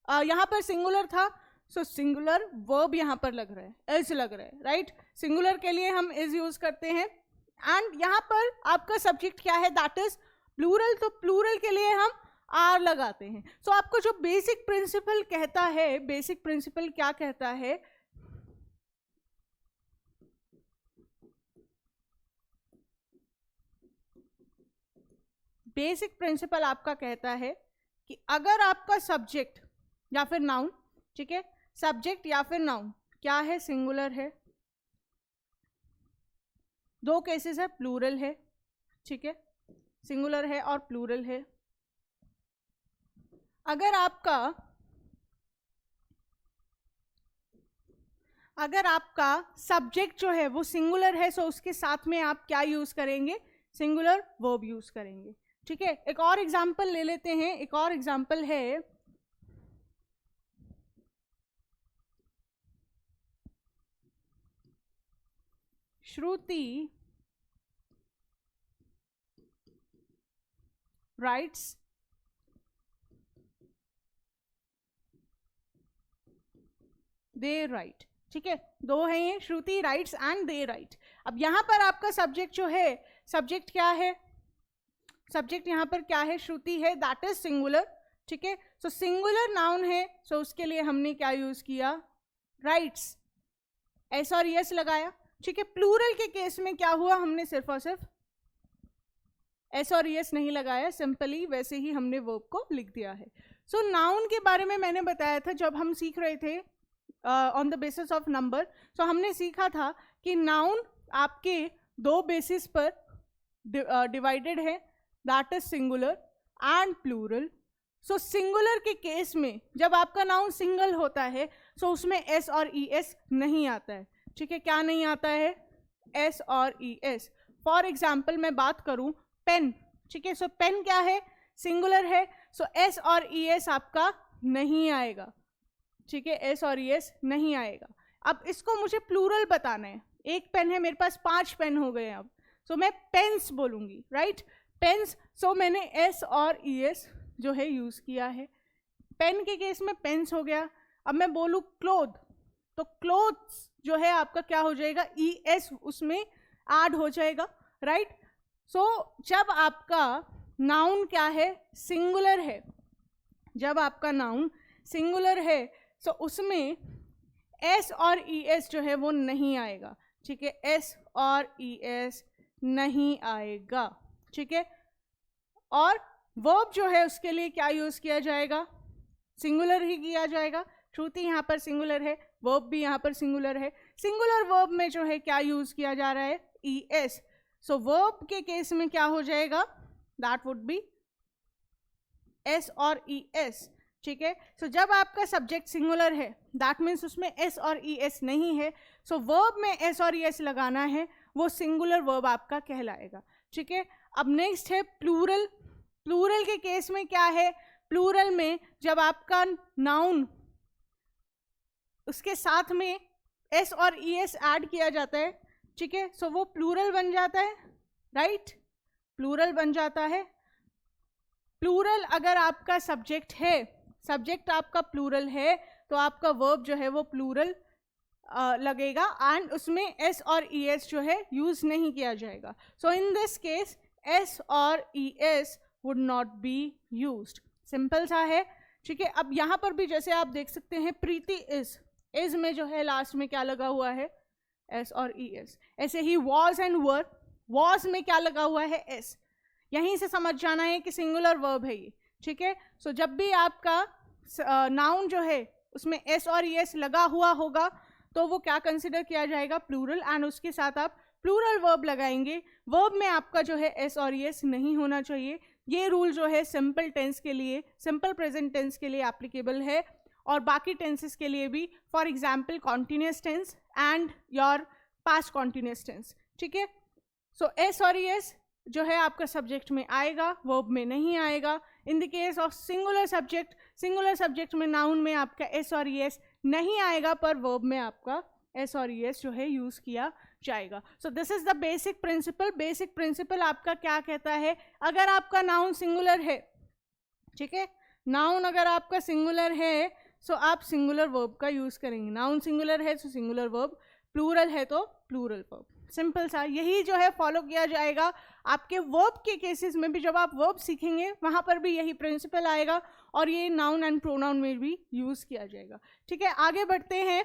यहाँ पर सिंगुलर था, सो सिंगुलर वर्ब यहाँ पर लग रहा है, इज लग रहा है, राइट। सिंगुलर के लिए हम इज यूज करते हैं, एंड यहाँ पर आपका सब्जेक्ट क्या है, दैट इज प्लूरल, तो प्लूरल के लिए हम आर लगाते हैं। सो आपको जो बेसिक प्रिंसिपल कहता है, बेसिक प्रिंसिपल क्या कहता है, बेसिक प्रिंसिपल आपका कहता है कि अगर आपका सब्जेक्ट या फिर नाउन, ठीक है, सब्जेक्ट या फिर नाउन क्या है, सिंगुलर है, दो केसेस है, प्लूरल है, ठीक है, सिंगुलर है और प्लूरल है। अगर आपका सब्जेक्ट जो है वो सिंगुलर है, सो उसके साथ में आप क्या यूज करेंगे, सिंगुलर वर्ब यूज करेंगे, ठीक है। एक और एग्जांपल ले लेते हैं, एक और एग्जांपल है, श्रुति राइट्स दे राइट, ठीक है, दो है ये, श्रुति राइट्स एंड दे राइट। अब यहाँ पर आपका सब्जेक्ट जो है, सब्जेक्ट क्या है, सब्जेक्ट यहाँ पर क्या है, श्रुति है, दैट इज सिंगुलर, ठीक है। सो सिंगुलर नाउन है, सो उसके लिए हमने क्या यूज किया, राइट्स, एस और यस लगाया, ठीक है। प्लूरल के केस में क्या हुआ, हमने सिर्फ और सिर्फ एस और यस नहीं लगाया, सिंपली वैसे ही हमने वर्ब को लिख दिया है। सो नाउन के बारे में मैंने बताया था जब हम सीख रहे थे on the basis of number, so हमने सीखा था कि नाउन आपके दो बेसिस पर डिवाइडेड है, that is singular and plural. So singular के केस में जब आपका नाउन सिंगल होता है, सो उसमें एस और ई एस नहीं आता है, ठीक है, क्या नहीं आता है, एस और ई एस। फॉर एग्जाम्पल मैं बात करूं पेन, ठीक है, सो पेन क्या है, सिंगुलर है, सो एस और ई एस आपका नहीं आएगा, ठीक है, एस और ई एस नहीं आएगा। अब इसको मुझे प्लूरल बताना है, एक पेन है मेरे पास, 5 पेन हो गए अब, सो मैं पेन्स बोलूंगी, राइट, पेन्स। सो मैंने एस और ई एस जो है यूज किया है, पेन के केस में पेन्स हो गया। अब मैं बोलूं क्लोथ, तो क्लोथ्स जो है आपका क्या हो जाएगा, ई एस उसमें ऐड हो जाएगा, राइट। सो जब आपका नाउन क्या है, सिंगुलर है, जब आपका नाउन सिंगुलर है, सो उसमें एस और ई एस जो है वो नहीं आएगा, ठीक है, एस और ई एस नहीं आएगा, ठीक है। और वर्ब जो है उसके लिए क्या यूज किया जाएगा, सिंगुलर ही किया जाएगा। श्रुति यहाँ पर सिंगुलर है, वर्ब भी यहाँ पर सिंगुलर है, सिंगुलर वर्ब में जो है क्या यूज किया जा रहा है, ई एस। सो वर्ब के केस में क्या हो जाएगा, दैट वुड बी एस और ई एस, ठीक है। सो जब आपका सब्जेक्ट सिंगुलर है, दैट मीन्स उसमें एस और ई एस नहीं है, सो वर्ब में एस और ई एस लगाना है, वो सिंगुलर वर्ब आपका कहलाएगा, ठीक है। अब नेक्स्ट है प्लूरल। प्लूरल के केस में क्या है, प्लूरल में जब आपका नाउन उसके साथ में एस और ई एस ऐड किया जाता है, ठीक है, सो वो प्लूरल बन जाता है, राइट, प्लूरल बन जाता है। प्लूरल अगर आपका सब्जेक्ट है, सब्जेक्ट आपका प्लूरल है, तो आपका वर्ब जो है वो प्लूरल लगेगा एंड उसमें एस और ई एस जो है यूज नहीं किया जाएगा. सो इन दिस केस एस और E S would not be used. Simple सा है. ठीक है. अब यहाँ पर भी जैसे आप देख सकते हैं प्रीति इज में जो है लास्ट में क्या लगा हुआ है, एस और ई एस. ऐसे he was and were, was में क्या लगा हुआ है, एस. यहीं से समझ जाना है कि सिंगुलर वर्ब है ये. ठीक है. सो जब भी आपका नाउन जो है उसमें एस और ई एस लगा हुआ होगा तो वो क्या कंसिडर किया जाएगा, प्लूरल, एंड उसके साथ आप प्लूरल वर्ब लगाएंगे. वर्ब में आपका जो है एस और ई एस नहीं होना चाहिए. ये रूल जो है सिंपल टेंस के लिए, सिंपल प्रेजेंट टेंस के लिए एप्लीकेबल है और बाकी टेंसेस के लिए भी. For example continuous tense and your past continuous tense. ठीक है. सो एस और ई एस जो है आपका सब्जेक्ट में आएगा, वर्ब में नहीं आएगा. In the case of singular subject, singular subject में नाउन में आपका एस और ई एस नहीं आएगा, पर वर्ब में आपका एस और ई एस जो है यूज किया जाएगा. So this is the basic principle. Basic principle आपका क्या कहता है, अगर आपका नाउन सिंगुलर है, ठीक है, नाउन अगर आपका सिंगुलर है सो आप सिंगुलर वर्ब का यूज करेंगे. नाउन सिंगुलर है तो सिंगुलर वर्ब, प्लूरल है तो प्लूरल वर्ब. सिंपल सा. यही जो है फॉलो किया जाएगा आपके वर्ब के केसेस में भी. जब आप वर्ब सीखेंगे वहां पर भी यही प्रिंसिपल आएगा और ये नाउन एंड प्रोनाउन में भी यूज किया जाएगा. ठीक है. आगे बढ़ते हैं,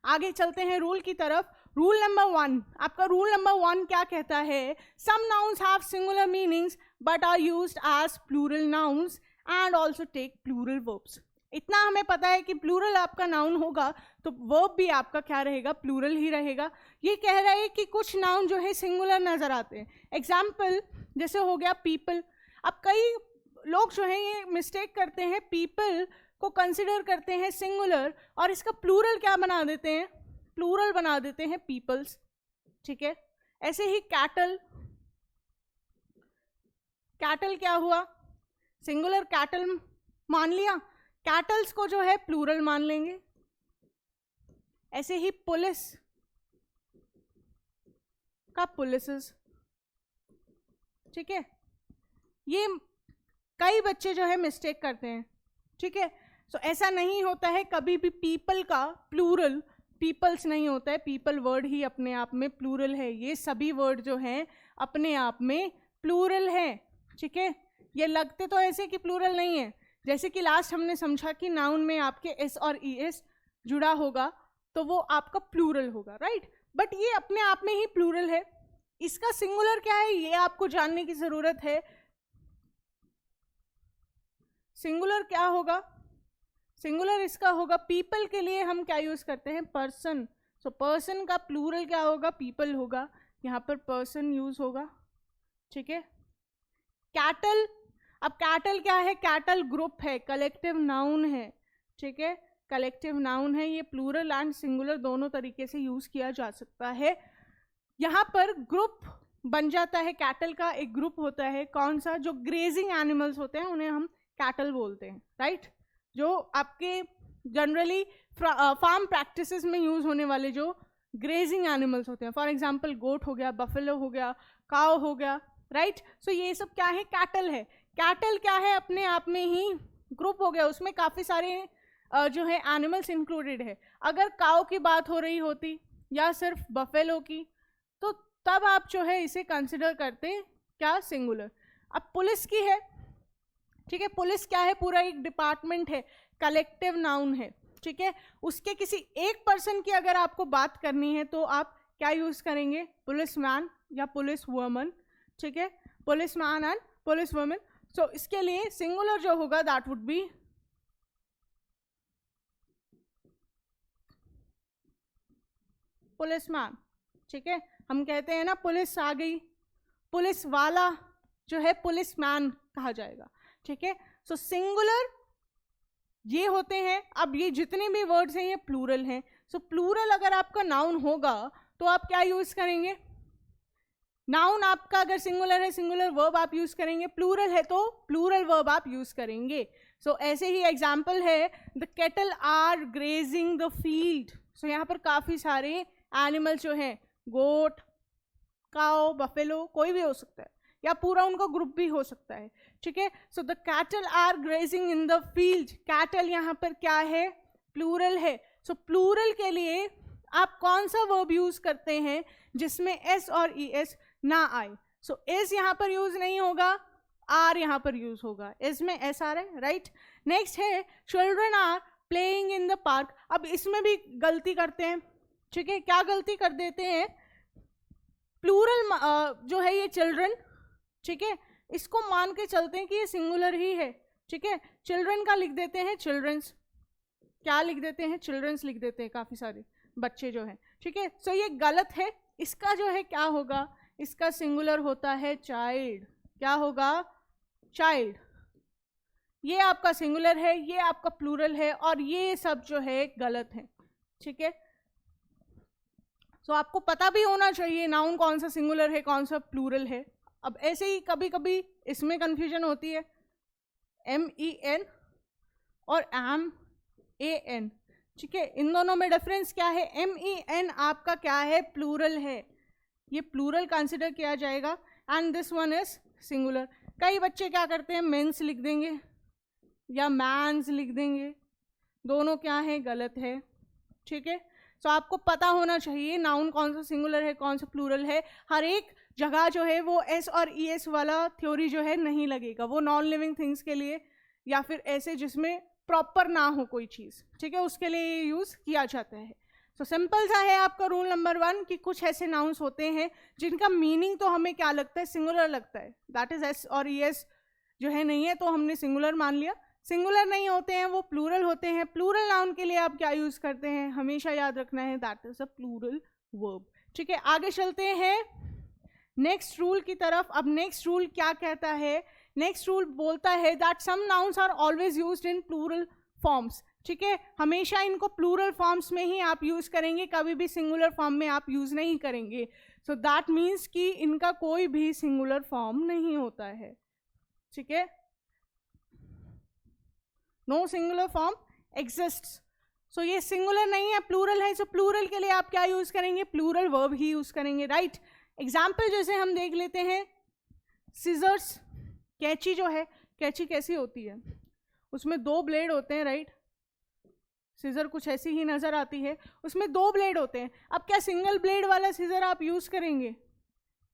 आगे चलते हैं रूल की तरफ. रूल नंबर 1, आपका रूल नंबर 1 क्या कहता है, some nouns have singular meanings but are used as plural nouns and also take plural verbs. इतना हमें पता है कि प्लूरल आपका नाउन होगा तो वर्ब भी आपका क्या रहेगा, प्लूरल ही रहेगा. ये कह रहा है कि कुछ नाउन जो है सिंगुलर नजर आते हैं. एग्जाम्पल जैसे हो गया पीपल. अब कई लोग जो है ये मिस्टेक करते हैं, पीपल को कंसिडर करते हैं सिंगुलर और इसका प्लूरल क्या बना देते हैं, प्लूरल बना देते हैं पीपल्स. ठीक है. ऐसे ही कैटल, कैटल क्या हुआ, सिंगुलर कैटल मान लिया, कैटल्स को जो है प्लूरल मान लेंगे. ऐसे ही पुलिस का पुलिसेस. ठीक है. ये कई बच्चे जो है मिस्टेक करते हैं. ठीक है. सो ऐसा नहीं होता है कभी भी पीपल का प्लूरल पीपल्स नहीं होता है. पीपल वर्ड ही अपने आप में प्लूरल है. ये सभी वर्ड जो हैं अपने आप में प्लूरल है. ठीक है. ये लगते तो ऐसे कि प्लूरल नहीं है, जैसे कि लास्ट हमने समझा कि नाउन में आपके एस और ई एस जुड़ा होगा तो वो आपका प्लूरल होगा, राइट. बट ये अपने आप में ही प्लूरल है. इसका सिंगुलर क्या है ये आपको जानने की जरूरत है. सिंगुलर क्या होगा, सिंगुलर इसका होगा, पीपल के लिए हम क्या यूज करते हैं, पर्सन. सो पर्सन का प्लूरल क्या होगा, पीपल होगा. यहाँ पर पर्सन यूज होगा. ठीक है. कैटल, अब कैटल क्या है, कैटल ग्रुप है, कलेक्टिव नाउन है. ठीक है. कलेक्टिव नाउन है, ये प्लूरल एंड सिंगुलर दोनों तरीके से यूज किया जा सकता है. यहाँ पर ग्रुप बन जाता है, कैटल का एक ग्रुप होता है. कौन सा, जो ग्रेजिंग एनिमल्स होते हैं उन्हें हम कैटल बोलते हैं, राइट. जो आपके जनरली फार्म प्रैक्टिसेस में यूज होने वाले जो ग्रेजिंग एनिमल्स होते हैं, फॉर एग्जांपल गोट हो गया, बफेलो हो गया, काव हो गया, राइट. सो ये सब क्या है, कैटल है. कैटल क्या है, अपने आप में ही ग्रुप हो गया, उसमें काफ़ी सारे जो है एनिमल्स इंक्लूडेड है. अगर काव की बात हो रही होती या सिर्फ बफेलो की तो तब आप जो है इसे कंसिडर करते क्या, सिंगुलर. अब पुलिस की है. ठीक है. पुलिस क्या है, पूरा एक डिपार्टमेंट है, कलेक्टिव नाउन है. ठीक है. उसके किसी एक पर्सन की अगर आपको बात करनी है तो आप क्या यूज करेंगे, पुलिस मैन या पुलिस वुमन. ठीक है. Police man and police woman. So इसके लिए सिंगुलर जो होगा that would be police man. ठीक है. हम कहते हैं ना पुलिस आ गई, पुलिस वाला जो है पुलिस मैन कहा जाएगा. ठीक है. सो सिंगुलर ये होते हैं. अब ये जितने भी वर्ड्स हैं ये प्लूरल हैं. सो प्लूरल अगर आपका नाउन होगा तो आप क्या यूज करेंगे, नाउन आपका अगर सिंगुलर है सिंगुलर वर्ब आप यूज करेंगे, प्लूरल है तो प्लूरल वर्ब आप यूज करेंगे. सो ऐसे ही एग्जाम्पल है, the cattle are grazing the field. So यहाँ पर काफी सारे एनिमल जो हैं, गोट, काओ, बफेलो, कोई भी हो सकता है. या पूरा उनका ग्रुप भी हो सकता है, ठीक है। So the cattle are grazing in the field, cattle यहाँ पर क्या है, प्लूरल है। सो प्लूरल के लिए आप कौन सा वर्ब यूज करते हैं जिसमें एस और ई एस ना आए। सो एस यहाँ पर यूज नहीं होगा, आर यहाँ पर यूज होगा, एस में एस आ रहा है, राइट। नेक्स्ट है children are playing in the park. अब इसमें भी गलती करते हैं, ठीक है। क्या गलती कर देते हैं, प्लूरल जो है ये चिल्ड्रन, ठीक है, इसको मान के चलते हैं कि ये सिंगुलर ही है, ठीक है। चिल्ड्रन का लिख देते हैं चिल्ड्रंस, क्या लिख देते हैं, चिल्ड्रंस लिख देते हैं, काफी सारे बच्चे जो है, ठीक है। सो ये गलत है। इसका जो है क्या होगा, इसका सिंगुलर होता है चाइल्ड, क्या होगा, चाइल्ड। ये आपका सिंगुलर है, ये आपका प्लूरल है, और ये सब जो है गलत है, ठीक है। सो आपको पता भी होना चाहिए नाउन कौन सा सिंगुलर है कौन सा प्लूरल है। अब ऐसे ही कभी कभी इसमें कंफ्यूजन होती है, MEN और MAN, ठीक है, इन दोनों में डिफरेंस क्या है। MEN आपका क्या है, प्लूरल है, ये प्लूरल कंसिडर किया जाएगा, and this one is singular. कई बच्चे क्या करते हैं, मेंस लिख देंगे या मैंस लिख देंगे, दोनों क्या है, गलत है, ठीक है। सो आपको पता होना चाहिए नाउन कौन सा सिंगुलर है कौन सा प्लूरल है। हर एक जगह जो है वो एस और ई एस वाला थ्योरी जो है नहीं लगेगा, वो नॉन लिविंग थिंग्स के लिए या फिर ऐसे जिसमें प्रॉपर ना हो कोई चीज़, ठीक है, उसके लिए ये यूज़ किया जाता है। सो सिंपल सा है आपका रूल नंबर 1 कि कुछ ऐसे नाउन्स होते हैं जिनका मीनिंग तो हमें क्या लगता है, सिंगुलर लगता है, दैट इज एस और ई एस जो है नहीं है तो हमने सिंगुलर मान लिया। सिंगुलर नहीं होते हैं, वो प्लूरल होते हैं। प्लूरल नाउन के लिए आप क्या यूज करते हैं, हमेशा याद रखना है, that is a plural verb, ठीक है। आगे चलते हैं नेक्स्ट रूल की तरफ। अब नेक्स्ट रूल क्या कहता है, नेक्स्ट रूल बोलता है that some nouns are always used in plural forms, ठीक है, हमेशा इनको प्लूरल फॉर्म्स में ही आप यूज करेंगे, कभी भी सिंगुलर फॉर्म में आप यूज नहीं करेंगे। सो दैट मीन्स कि इनका कोई भी सिंगुलर फॉर्म नहीं होता है, ठीक है, नो सिंगुलर फॉर्म एग्जिस्ट्स। सो ये सिंगुलर नहीं है, प्लूरल है। सो प्लूरल के लिए आप क्या यूज करेंगे, प्लूरल वर्ब ही यूज करेंगे, राइट। एग्जाम्पल जैसे हम देख लेते हैं, सीजर्स, कैंची जो है, कैंची कैसी होती है, उसमें 2 ब्लेड होते हैं, राइट। सीजर कुछ ऐसी ही नजर आती है, उसमें 2 ब्लेड होते हैं। अब क्या सिंगल ब्लेड वाला सीजर आप यूज करेंगे,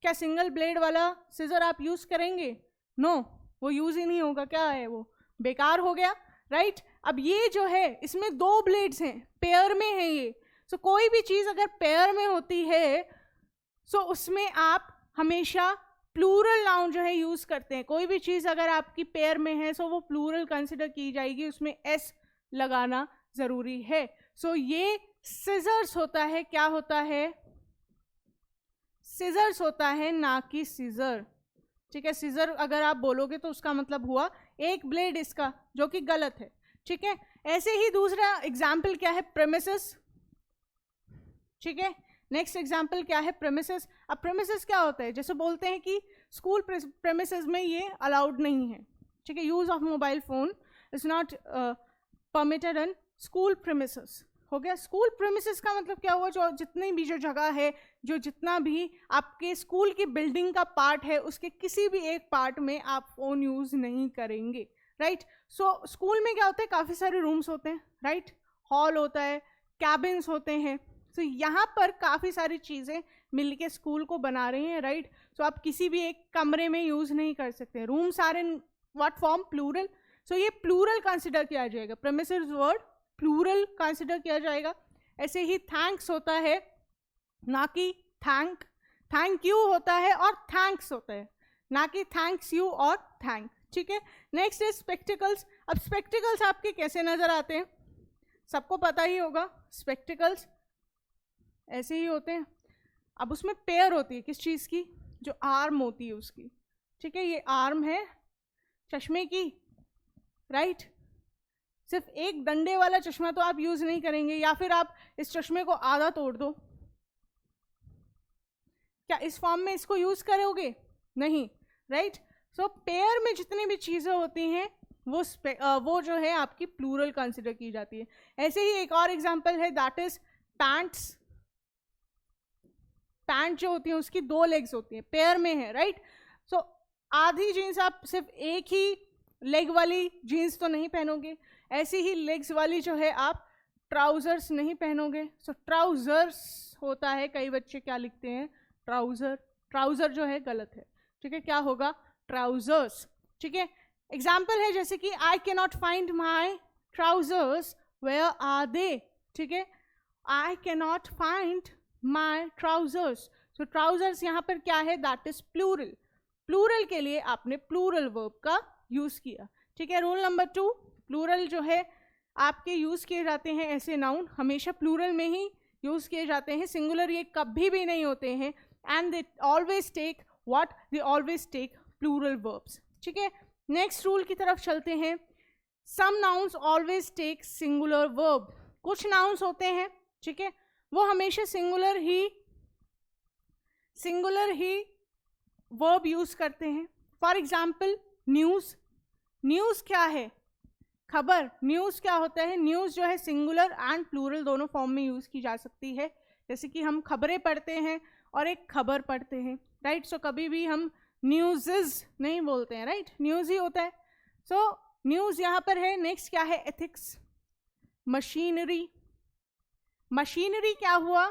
क्या सिंगल ब्लेड वाला सीजर आप यूज करेंगे, नो, वो यूज ही नहीं होगा, क्या है वो, बेकार हो गया, राइट। अब ये जो है इसमें 2 ब्लेड्स हैं, पेयर में है ये। सो कोई भी चीज अगर पेयर में होती है सो उसमें आप हमेशा प्लूरल नाउन जो है यूज करते हैं। कोई भी चीज अगर आपकी पेयर में है सो वो प्लूरल कंसिडर की जाएगी, उसमें एस लगाना जरूरी है। सो ये सिजर्स होता है, क्या होता है, सिजर्स होता है, ना कि सीजर, ठीक है। सीजर अगर आप बोलोगे तो उसका मतलब हुआ एक ब्लेड इसका, जो कि गलत है, ठीक है। ऐसे ही दूसरा एग्जाम्पल क्या है, प्रेमिसेस, ठीक है। नेक्स्ट एग्जाम्पल क्या है, प्रेमिसेस। अब प्रेमिसेस क्या होता है, जैसे बोलते हैं कि स्कूल प्रेमिसेस में ये अलाउड नहीं है, ठीक है, use of mobile phone is not permitted in school premises, हो गया। स्कूल प्रेमिसेस का मतलब क्या हुआ, जो जितनी भी जो जगह है, जो जितना भी आपके स्कूल की बिल्डिंग का पार्ट है, उसके किसी भी एक पार्ट में आप फोन यूज नहीं करेंगे, राइट। सो स्कूल में क्या होता है, काफी सारे रूम्स होते हैं, राइट, हॉल होता है, कैबिन्स होते हैं। सो यहाँ पर काफी सारी चीजें मिलके स्कूल को बना रही हैं, राइट। सो आप किसी भी एक कमरे में यूज नहीं कर सकते। Rooms are in what form, plural. So ये प्लूरल कंसिडर किया जाएगा, प्रेमिसेस वर्ड प्लूरल कंसिडर किया जाएगा। ऐसे ही थैंक्स होता है, ना कि थैंक, थैंक यू होता है और थैंक्स होता है, ना कि थैंक्स यू और थैंक, ठीक है। Next is spectacles. अब स्पेक्टिकल्स आपके कैसे नजर आते हैं, सबको पता ही होगा, स्पेक्टिकल्स ऐसे ही होते हैं। अब उसमें पेयर होती है किस चीज़ की, जो आर्म होती है उसकी, ठीक है, ये आर्म है चश्मे की, राइट। सिर्फ एक डंडे वाला चश्मा तो आप यूज नहीं करेंगे, या फिर आप इस चश्मे को आधा तोड़ दो, क्या इस फॉर्म में इसको यूज करोगे, नहीं, राइट। सो पेयर में जितनी भी चीजें होती हैं वो जो है आपकी प्लूरल कंसिडर की जाती है। ऐसे ही एक और एग्जांपल है, दैट इज पैंट्स। पैंट जो होती है उसकी 2 लेग्स होती हैं, पेयर में है, राइट। सो आधी जीन्स आप सिर्फ एक ही लेग वाली जीन्स तो नहीं पहनोगे, ऐसी ही लेग्स वाली जो है आप ट्राउजर्स नहीं पहनोगे। सो ट्राउजर्स होता है, कई बच्चे क्या लिखते हैं ट्राउजर, ट्राउजर जो है गलत है, ठीक है, क्या होगा ट्राउजर्स, ठीक है। एग्जाम्पल है जैसे कि I can not find my trousers, where are they, ठीक है, I can not find my trousers. So trousers यहाँ पर क्या है, दैट इज प्लूरल, प्लूरल के लिए आपने प्लूरल वर्ब का यूज किया, ठीक है। रूल नंबर 2, प्लूरल जो है आपके यूज किए जाते हैं ऐसे नाउन हमेशा प्लूरल में ही यूज किए जाते हैं, सिंगुलर ये कभी भी नहीं होते हैं, and they always take what, they always take plural verbs, ठीक है। नेक्स्ट रूल की तरफ चलते हैं, some nouns always take singular verb, कुछ नाउन्स होते हैं, ठीक है, वो हमेशा सिंगुलर ही वर्ब यूज करते हैं। फॉर एग्जाम्पल न्यूज, न्यूज क्या है, खबर, न्यूज क्या होता है, न्यूज जो है सिंगुलर एंड प्लूरल दोनों फॉर्म में यूज की जा सकती है, जैसे कि हम खबरें पढ़ते हैं और एक खबर पढ़ते हैं, राइट। सो कभी भी हम न्यूज़ नहीं बोलते हैं, राइट, न्यूज ही होता है। सो न्यूज यहाँ पर है। नेक्स्ट क्या है, एथिक्स, मशीनरी, मशीनरी क्या हुआ,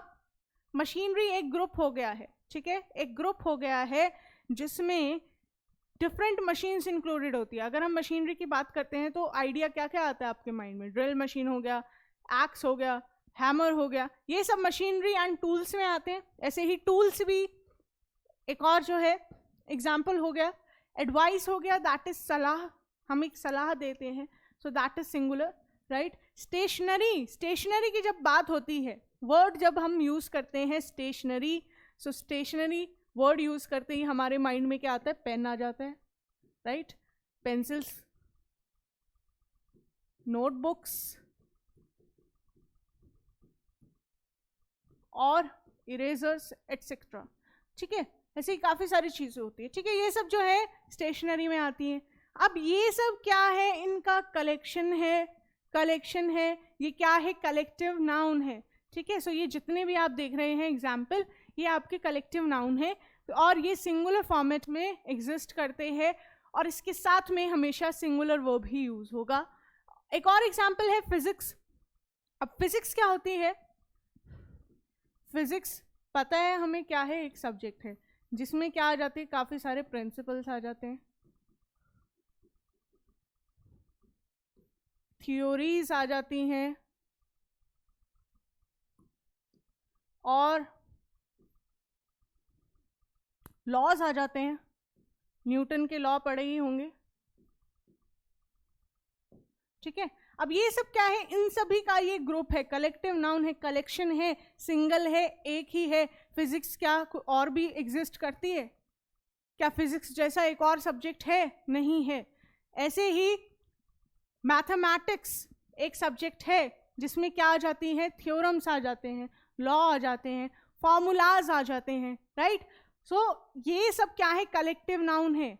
मशीनरी एक ग्रुप हो गया है, ठीक है, एक ग्रुप हो गया है जिसमें डिफरेंट मशीन्स इंक्लूडेड होती है। अगर हम मशीनरी की बात करते हैं तो आइडिया क्या क्या आता है आपके माइंड में, ड्रिल मशीन हो गया, एक्स हो गया, हैमर हो गया, ये सब मशीनरी एंड टूल्स में आते हैं। ऐसे ही टूल्स भी एक और जो है एग्जाम्पल हो गया। एडवाइस हो गया, दैट इज सलाह, हम एक सलाह देते हैं, so that is singular, right. Stationery, stationery की जब बात होती है, वर्ड जब हम यूज करते हैं स्टेशनरी, सो स्टेशनरी वर्ड यूज करते ही हमारे माइंड में क्या आता है, पेन आ जाता है, राइट, पेंसिल्स, नोटबुक्स और इरेजर्स एटसेट्रा, ठीक है, ऐसे ही काफ़ी सारी चीज़ें होती है, ठीक है, ये सब जो है स्टेशनरी में आती हैं। अब ये सब क्या है, इनका कलेक्शन है, कलेक्शन है, ये क्या है, कलेक्टिव नाउन है, ठीक है। सो ये जितने भी आप देख रहे हैं एग्जाम्पल, ये आपके कलेक्टिव नाउन है और ये सिंगुलर फॉर्मेट में एग्जिस्ट करते हैं और इसके साथ में हमेशा सिंगुलर वर्ब ही यूज होगा। एक और एग्जाम्पल है फिजिक्स। अब फिजिक्स क्या होती है, फिजिक्स पता है हमें क्या है, एक सब्जेक्ट है जिसमें क्या आ जाते हैं, काफ़ी सारे प्रिंसिपल्स आ जाते हैं, थ्योरीज आ जाती हैं और लॉज आ जाते हैं, न्यूटन के लॉ पढ़े ही होंगे, ठीक है। अब ये सब क्या है, इन सभी का ये ग्रुप है, कलेक्टिव नाउन है, कलेक्शन है, सिंगल है, एक ही है। फिजिक्स क्या और भी एग्जिस्ट करती है क्या, फिजिक्स जैसा एक और सब्जेक्ट है, नहीं है। ऐसे ही मैथमेटिक्स एक सब्जेक्ट है जिसमें क्या आ जाती है, थ्योरम्स आ जाते हैं, लॉ आ जाते हैं, फॉर्मूलाज आ जाते हैं, राइट। सो ये सब क्या है, कलेक्टिव नाउन है।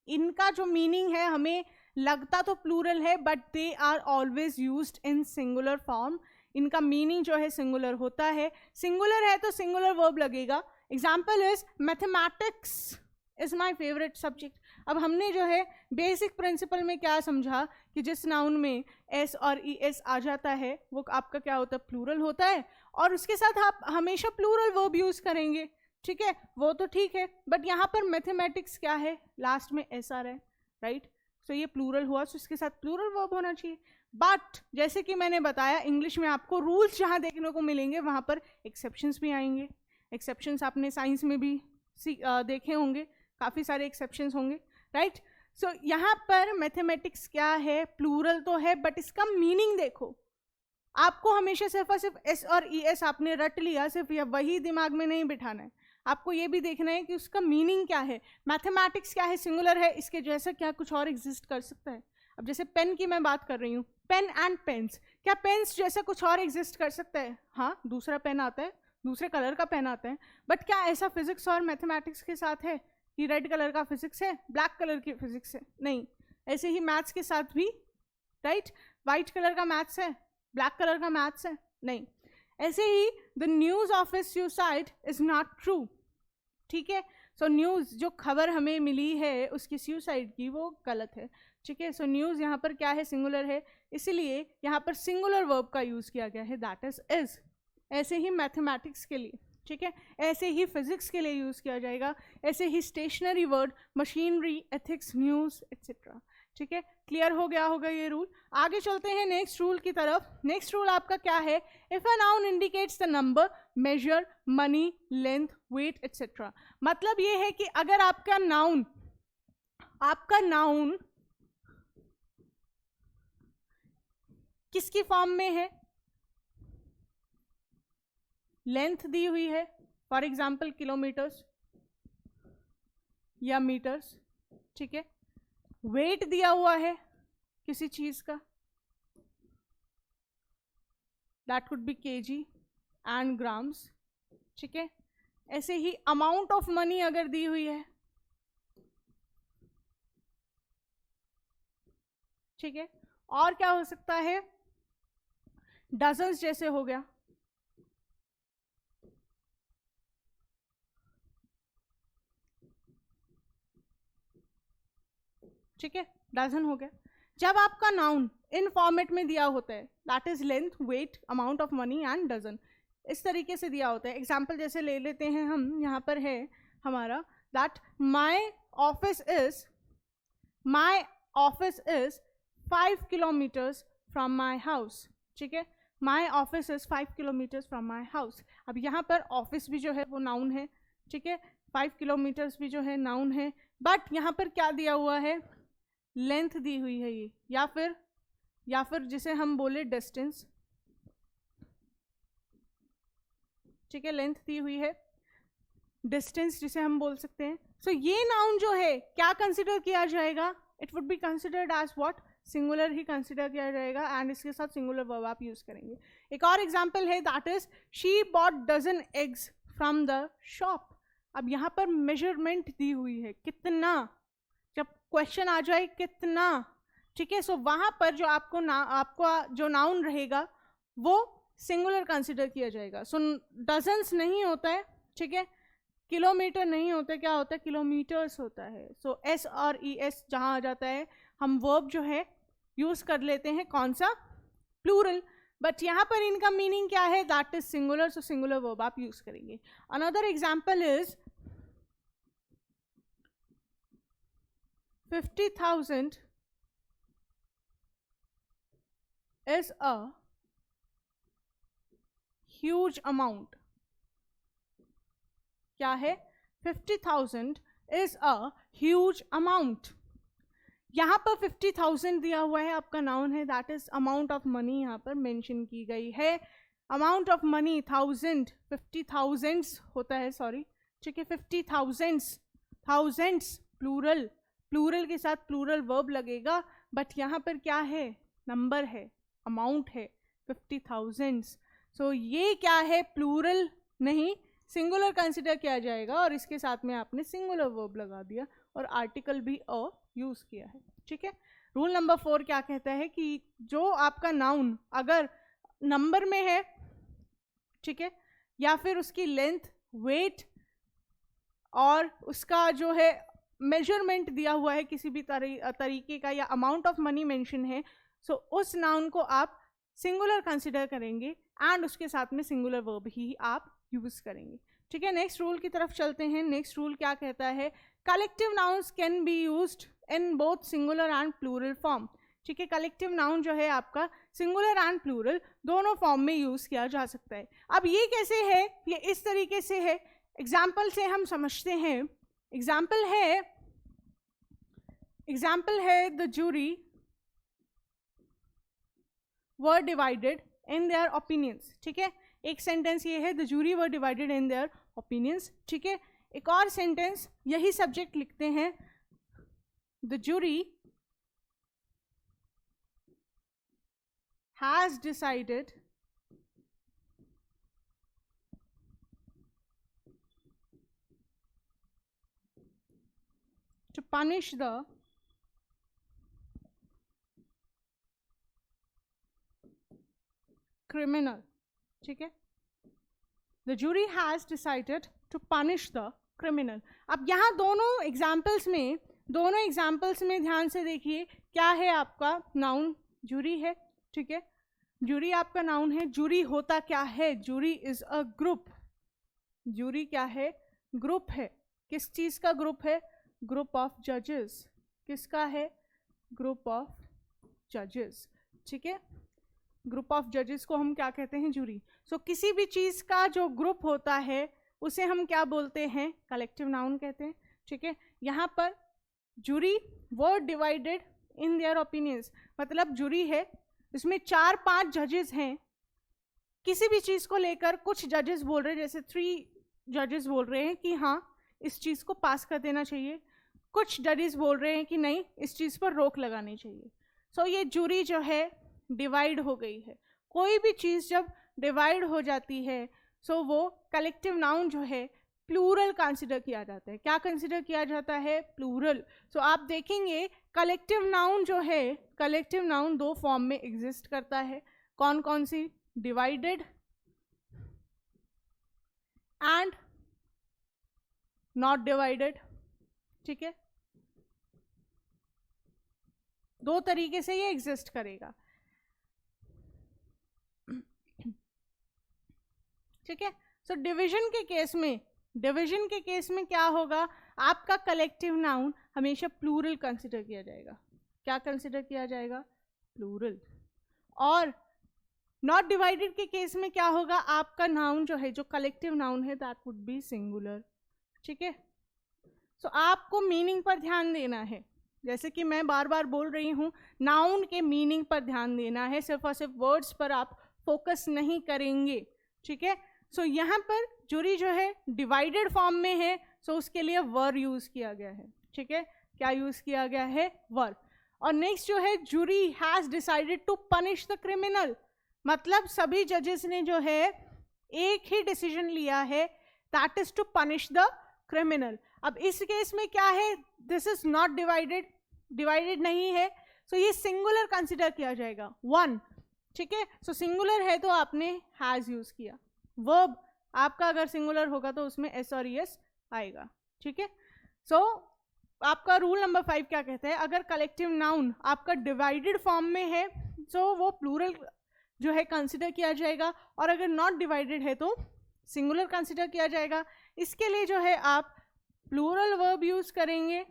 इनका जो मीनिंग है हमें लगता तो प्लूरल है but they are always used in singular form, इनका मीनिंग जो है सिंगुलर होता है। सिंगुलर है तो सिंगुलर वर्ब लगेगा। Example is mathematics is my favourite subject. अब हमने जो है बेसिक प्रिंसिपल में क्या समझा कि जिस नाउन में एस और ई एस आ जाता है वो आपका क्या होता है, प्लूरल होता है, और उसके साथ आप हमेशा प्लूरल वर्ब यूज करेंगे, ठीक है, वो तो ठीक है। बट यहाँ पर मैथमेटिक्स क्या है, लास्ट में एस आ रहा है, राइट, सो ये प्लूरल हुआ, सो इसके साथ प्लूरल वर्ब होना चाहिए। बट जैसे कि मैंने बताया, इंग्लिश में आपको रूल्स जहाँ देखने को मिलेंगे वहाँ पर एक्सेप्शंस भी आएंगे। एक्सेप्शंस आपने साइंस में भी देखे होंगे, काफ़ी सारे एक्सेप्शंस होंगे, राइट। सो यहाँ पर मैथमेटिक्स क्या है, प्लूरल तो है बट इसका मीनिंग देखो, आपको हमेशा सिर्फ और सिर्फ एस और ई एस आपने रट लिया, सिर्फ यह वही दिमाग में नहीं बिठाना है, आपको ये भी देखना है कि उसका मीनिंग क्या है। मैथमेटिक्स क्या है, सिंगुलर है, इसके जैसा क्या कुछ और एग्जिस्ट कर सकता है। अब जैसे पेन की मैं बात कर रही हूँ, पेन एंड पेन्स, क्या पेन्स जैसा कुछ और एग्जिस्ट कर सकता है, हाँ दूसरा पेन आता है, दूसरे कलर का पेन आता है, बट क्या ऐसा फिजिक्स और मैथमेटिक्स के साथ है कि रेड कलर का फिजिक्स है, ब्लैक कलर की फिजिक्स है, नहीं। ऐसे ही मैथ्स के साथ भी, राइट, वाइट कलर का मैथ्स है, ब्लैक कलर का मैथ्स है, नहीं। ऐसे ही the news of his suicide is not true, ठीक है। सो न्यूज़ जो खबर हमें मिली है उसकी सुसाइड की, वो गलत है, ठीक है। सो न्यूज़ यहाँ पर क्या है, सिंगुलर है, इसलिए यहाँ पर सिंगुलर वर्ब का यूज़ किया गया है, दैट इज। ऐसे ही मैथमेटिक्स के लिए, ठीक है, ऐसे ही फिजिक्स के लिए यूज़ किया जाएगा, ऐसे ही stationery word, machinery, ethics, news etcetera, ठीक है। क्लियर हो गया होगा ये रूल। आगे चलते हैं नेक्स्ट रूल की तरफ। नेक्स्ट रूल आपका क्या है, if a noun indicates the number, measure, money, length, weight etcetera. मतलब ये है कि अगर आपका नाउन किसकी फॉर्म में है, लेंथ दी हुई है, फॉर एग्जाम्पल किलोमीटर्स या मीटर्स, ठीक है, वेट दिया हुआ है किसी चीज का, that could be KG and grams, ठीक है। ऐसे ही अमाउंट ऑफ मनी अगर दी हुई है, ठीक है, और क्या हो सकता है, डजन्स जैसे हो गया, ठीक है, डजन हो गया। जब आपका नाउन इन फॉर्मेट में दिया होता है, that is length, weight, amount of money and dozen, इस तरीके से दिया होता है। एग्जाम्पल जैसे ले लेते हैं हम, यहाँ पर है हमारा that my office is 5 kilometres from my house, ठीक है, my office is 5 kilometres from my house. अब यहाँ पर ऑफिस भी जो है वो नाउन है, ठीक है, 5 किलोमीटर्स भी जो है नाउन है, बट यहाँ पर क्या दिया हुआ है, लेंथ दी हुई है ये, या फिर जिसे हम बोले डिस्टेंस, ठीक है, लेंथ दी हुई है, डिस्टेंस जिसे हम बोल सकते हैं। सो ये नाउन जो है क्या कंसिडर किया जाएगा, it would be considered as what, singular ही कंसिडर किया जाएगा, एंड इसके साथ सिंगुलर वर्ब आप यूज करेंगे। एक और एग्जांपल है, that is she bought dozen eggs from the shop. अब यहाँ पर मेजरमेंट दी हुई है, कितना, जब क्वेश्चन आ जाए कितना, ठीक है, सो वहां पर जो आपका जो नाउन रहेगा वो सिंगुलर कंसिडर किया जाएगा। सो डजन्स नहीं होता है, ठीक है, किलोमीटर नहीं होता, क्या होता है, किलोमीटर्स होता है। सो एस और ई एस जहां आ जाता है, हम वर्ब जो है यूज कर लेते हैं, कौन सा, प्लूरल, बट यहाँ पर इनका मीनिंग क्या है, that is singular, so singular verb आप यूज करेंगे। Another example is 50,000 is a huge amount। क्या है, 50,000 is a huge amount। यहाँ पर 50,000 दिया हुआ है, आपका नाउन है, that is amount of money यहाँ पर मेंशन की गई है। अमाउंट ऑफ मनी 1000, 50,000 होता है, सॉरी, ठीक है, 50,000 प्लूरल, प्लूरल के साथ प्लूरल वर्ब लगेगा, बट यहाँ पर क्या है, नंबर है, अमाउंट है 50,000। सो ये क्या है, प्लूरल नहीं, सिंगुलर कंसिडर किया जाएगा, और इसके साथ में आपने सिंगुलर वर्ब लगा दिया और आर्टिकल भी अ यूज किया है, ठीक है। रूल नंबर 4 क्या कहता है कि जो आपका नाउन अगर नंबर में है, ठीक है, या फिर उसकी लेंथ, वेट और उसका जो है मेजरमेंट दिया हुआ है किसी भी तरीके का, या अमाउंट ऑफ मनी मेंशन है, सो उस नाउन को आप सिंगुलर कंसिडर करेंगे एंड उसके साथ में सिंगुलर वर्ब ही आप यूज करेंगे, ठीक है। नेक्स्ट रूल की तरफ चलते हैं। नेक्स्ट रूल क्या कहता है, collective nouns can be used in both singular and plural form, ठीक है। कलेक्टिव नाउन जो है आपका सिंगुलर एंड प्लूरल दोनों फॉर्म में यूज किया जा सकता है। अब ये कैसे है, ये इस तरीके से है, एग्जाम्पल से हम समझते हैं। एग्जाम्पल है the jury were divided in their opinions, ठीक है, एक सेंटेंस ये है, the jury were divided in their opinions, ठीक है। एक और सेंटेंस यही सब्जेक्ट लिखते हैं, the jury has decided to punish the criminal, ठीक है, the jury has decided to punish the criminal. अब यहाँ दोनों एग्जाम्पल्स में ध्यान से देखिए, क्या है आपका नाउन, जूरी है, ठीक है, जूरी आपका नाउन है। जूरी होता क्या है, jury is a group, jury क्या है, ग्रुप है। किस चीज का ग्रुप है, ग्रुप ऑफ जजेस। किसका है, ग्रुप ऑफ जजेस, ठीक है, ग्रुप ऑफ जजेस को हम क्या कहते हैं, जूरी। सो किसी भी चीज का जो ग्रुप होता है उसे हम क्या बोलते हैं, कलेक्टिव नाउन कहते हैं, ठीक है। यहाँ पर jury were divided in their opinions, मतलब जूरी है, इसमें 4-5 जजेस हैं, किसी भी चीज को लेकर कुछ जजेस बोल रहे हैं, जैसे 3 जजेस बोल रहे हैं कि हाँ इस चीज को पास कर देना चाहिए, कुछ जजेस बोल रहे हैं कि नहीं इस चीज पर रोक लगानी चाहिए। सो ये जूरी जो है डिवाइड हो गई है। कोई भी चीज जब डिवाइड हो जाती है सो वो कलेक्टिव नाउन जो है प्लूरल कंसिडर किया जाता है। क्या कंसिडर किया जाता है, प्लूरल। सो आप देखेंगे कलेक्टिव नाउन जो है, कलेक्टिव नाउन 2 फॉर्म में एग्जिस्ट करता है। कौन कौन सी, डिवाइडेड एंड नॉट डिवाइडेड, ठीक है, 2 तरीके से ये एग्जिस्ट करेगा, ठीक है। सो डिवीजन के केस में क्या होगा, आपका कलेक्टिव नाउन हमेशा प्लूरल कंसिडर किया जाएगा। क्या कंसिडर किया जाएगा, प्लूरल। और नॉट डिवाइडेड के केस में क्या होगा, आपका नाउन जो है, जो कलेक्टिव नाउन है, दैट वुड बी सिंगुलर, ठीक है। सो आपको मीनिंग पर ध्यान देना है, जैसे कि मैं बार बार बोल रही हूँ, नाउन के मीनिंग पर ध्यान देना है, सिर्फ और सिर्फ वर्ड्स पर आप फोकस नहीं करेंगे, ठीक है। सो यहाँ पर जूरी जो है डिवाइडेड फॉर्म में है, सो उसके लिए वर यूज किया गया है, ठीक है। क्या यूज किया गया है, वर। और नेक्स्ट जो है, jury has decided to punish the criminal, मतलब सभी जजेस ने जो है एक ही डिसीजन लिया है, that is to punish the criminal. अब इस केस में क्या है, this is not divided, divided नहीं है, सो ये सिंगुलर कंसिडर किया जाएगा, 1, ठीक है। सो सिंगुलर है तो आपने हैज यूज किया। वर्ब आपका अगर सिंगुलर होगा तो उसमें एस और एस आएगा, ठीक है। सो आपका रूल नंबर 5 क्या कहता है, अगर कलेक्टिव नाउन आपका डिवाइडेड फॉर्म में है सो वो प्लूरल जो है कंसिडर किया जाएगा, और अगर नॉट डिवाइडेड है तो सिंगुलर कंसिडर किया जाएगा। इसके लिए जो है आप प्लूरल वर्ब यूज करेंगे,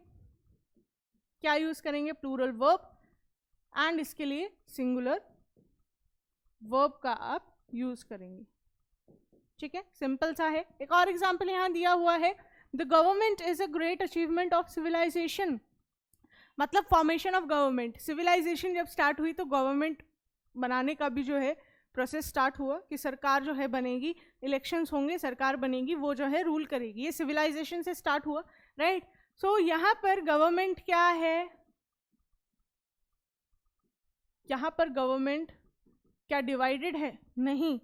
क्या यूज करेंगे, प्लूरल वर्ब, एंड इसके लिए सिंगुलर वर्ब का आप यूज करेंगे, ठीक है, सिंपल सा है। एक और एग्जांपल यहाँ दिया हुआ है, the government is a great achievement of civilisation, मतलब फॉर्मेशन ऑफ गवर्नमेंट। सिविलाइजेशन जब स्टार्ट हुई तो गवर्नमेंट बनाने का भी जो है प्रोसेस स्टार्ट हुआ कि सरकार जो है बनेगी, इलेक्शंस होंगे, सरकार बनेगी, वो जो है रूल करेगी, ये सिविलाइजेशन से स्टार्ट हुआ, राइट। सो यहाँ पर गवर्नमेंट क्या है, यहाँ पर गवर्नमेंट क्या डिवाइडेड है, नहीं,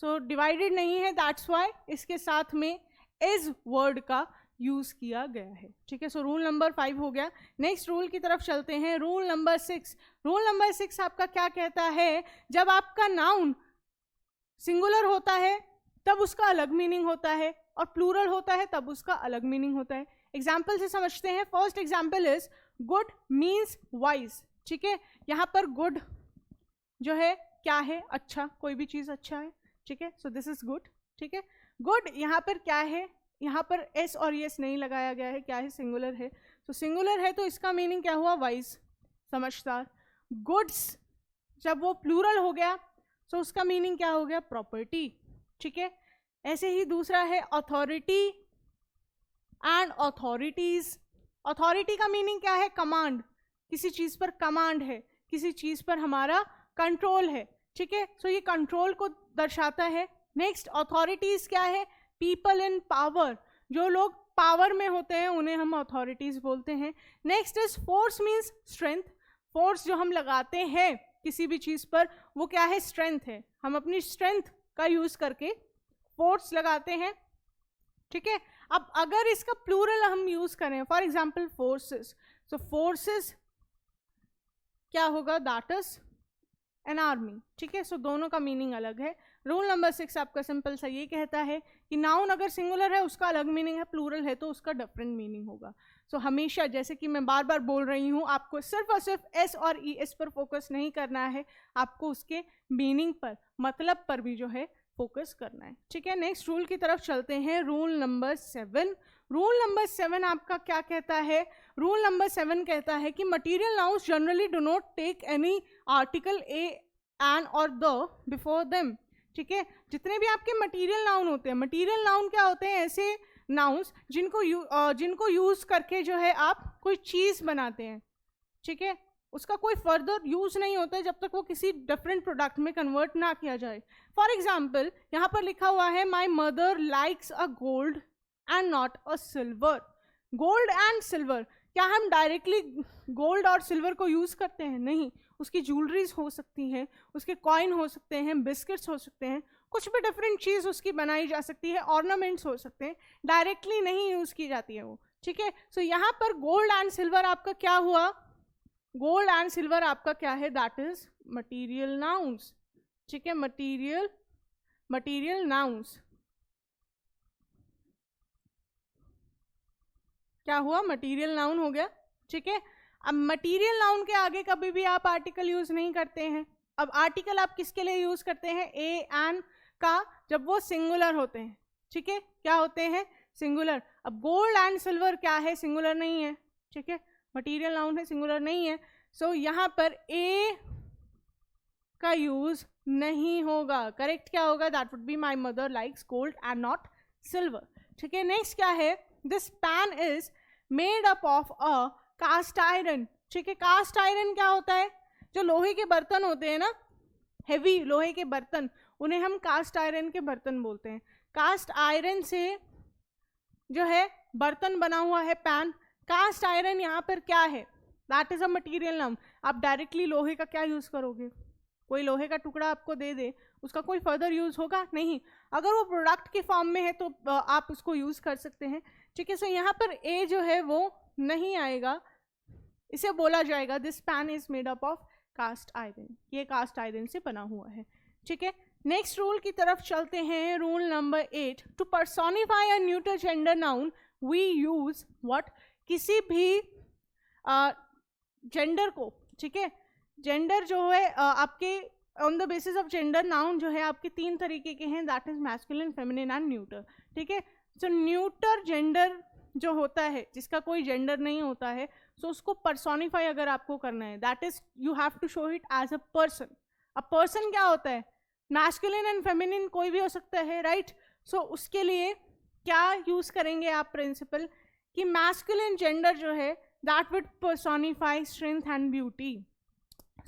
सो डिवाइडेड नहीं है, दैट्स वाई इसके साथ में इज वर्ड का यूज किया गया है, ठीक है। सो रूल नंबर 5 हो गया। नेक्स्ट रूल की तरफ चलते हैं, रूल नंबर 6। रूल नंबर 6 आपका क्या कहता है, जब आपका नाउन सिंगुलर होता है तब उसका अलग मीनिंग होता है, और प्लूरल होता है तब उसका अलग मीनिंग होता है। एग्जाम्पल से समझते हैं। First example is good means wise, ठीक है। यहाँ पर गुड जो है क्या है, अच्छा, कोई भी चीज अच्छा है, ठीक है। सो दिस इज गुड, ठीक है। गुड यहाँ पर क्या है, यहाँ पर एस और यस नहीं लगाया गया है, क्या है, सिंगुलर है। तो सिंगुलर है तो इसका मीनिंग क्या हुआ, वाइज, समझदार। गुड्स जब वो प्लूरल हो गया तो उसका मीनिंग क्या हो गया, प्रॉपर्टी, ठीक है। ऐसे ही दूसरा है अथॉरिटी एंड अथॉरिटीज। अथॉरिटी का मीनिंग क्या है, कमांड, किसी चीज पर कमांड है, किसी चीज पर हमारा कंट्रोल है, ठीक है। सो ये कंट्रोल को दर्शाता है। नेक्स्ट अथॉरिटीज क्या है, पीपल इन पावर, जो लोग पावर में होते हैं उन्हें हम अथॉरिटीज बोलते हैं। Next is force means strength, force जो हम लगाते हैं किसी भी चीज पर वो क्या है, स्ट्रेंथ है, हम अपनी स्ट्रेंथ का यूज करके फोर्स लगाते हैं, ठीक है। अब अगर इसका प्लूरल हम यूज करें, for example forces, so forces क्या होगा, दैट इज एन आर्मी, ठीक है। सो दोनों का मीनिंग अलग है। रूल नंबर 6 आपका सिंपल सा ये कहता है कि नाउन अगर सिंगुलर है उसका अलग मीनिंग है, प्लूरल है तो उसका डिफरेंट मीनिंग होगा। सो हमेशा, जैसे कि मैं बार बार बोल रही हूँ, आपको सिर्फ और सिर्फ एस और ई एस पर फोकस नहीं करना है, आपको उसके मीनिंग पर, मतलब पर भी जो है फोकस करना है। ठीक है, नेक्स्ट रूल की तरफ चलते हैं, रूल नंबर 7। रूल नंबर 7 आपका क्या कहता है? रूल नंबर 7 कहता है कि material nouns generally do not take any article a, an और द बिफोर देम। ठीक है, जितने भी आपके मटीरियल नाउन होते हैं, मटीरियल नाउन क्या होते हैं? ऐसे नाउन्स जिनको यूज करके जो है आप कोई चीज बनाते हैं। ठीक है, उसका कोई फर्दर यूज नहीं होता है जब तक वो किसी डिफरेंट प्रोडक्ट में कन्वर्ट ना किया जाए। फॉर एग्जाम्पल, यहाँ पर लिखा हुआ है माई mother likes a gold and not a silver. Gold and silver, क्या हम डायरेक्टली गोल्ड और सिल्वर को यूज करते हैं? नहीं, उसकी ज्वेलरीज हो सकती हैं, उसके कॉइन हो सकते हैं, बिस्किट्स हो सकते हैं, कुछ भी डिफरेंट चीज उसकी बनाई जा सकती है, ऑर्नामेंट्स हो सकते हैं, डायरेक्टली नहीं यूज की जाती है वो। ठीक है, सो यहाँ पर गोल्ड एंड सिल्वर आपका क्या हुआ? गोल्ड एंड सिल्वर आपका क्या है? That is material nouns. ठीक है, मटीरियल नाउन्स क्या हुआ? मटीरियल नाउन हो गया। ठीक है, अब मटीरियल नाउन के आगे कभी भी आप आर्टिकल यूज नहीं करते हैं। अब आर्टिकल आप किसके लिए यूज करते हैं? ए एन का, जब वो सिंगुलर होते हैं। ठीक है, क्या होते हैं? सिंगुलर। अब गोल्ड एंड सिल्वर क्या है? सिंगुलर नहीं है। ठीक है, मटीरियल नाउन है, सिंगुलर नहीं है। सो यहाँ पर ए का यूज नहीं होगा। करेक्ट क्या होगा? That would be my mother likes gold and not silver. ठीक है, नेक्स्ट क्या है? This pan is made up of a cast iron. ठीक है, कास्ट आयरन क्या होता है? जो लोहे के बर्तन होते हैं ना, हेवी लोहे के बर्तन, उन्हें हम कास्ट आयरन के बर्तन बोलते हैं। कास्ट आयरन से जो है बर्तन बना हुआ है, पैन। कास्ट आयरन यहाँ पर क्या है? That is a material noun. आप डायरेक्टली लोहे का क्या यूज करोगे? कोई लोहे का टुकड़ा आपको दे दे, उसका कोई फर्दर यूज होगा? नहीं। अगर वो प्रोडक्ट के फॉर्म में है तो आप उसको यूज कर सकते हैं। ठीक है, सो यहाँ पर ए जो है वो नहीं आएगा, इसे बोला जाएगा this pan is made up of cast iron. ये कास्ट आयरन से बना हुआ है। ठीक है, नेक्स्ट रूल की तरफ चलते हैं, rule number 8। To personify a neuter gender noun we use what? किसी भी जेंडर को, ठीक है, जेंडर जो है आपके on the basis of gender noun जो है आपके 3 तरीके के हैं, that is masculine, feminine and neuter. ठीक है, सो न्यूटर जेंडर जो होता है, जिसका कोई जेंडर नहीं होता है, सो उसको पर्सोनिफाई अगर आपको करना है, that is you have to show it as a person. अब पर्सन क्या होता है? मैस्कुलिन एंड फेमिनिन कोई भी हो सकता है, राइट? सो उसके लिए क्या यूज करेंगे आप प्रिंसिपल कि मैस्कुलिन जेंडर जो है that would personify strength and beauty,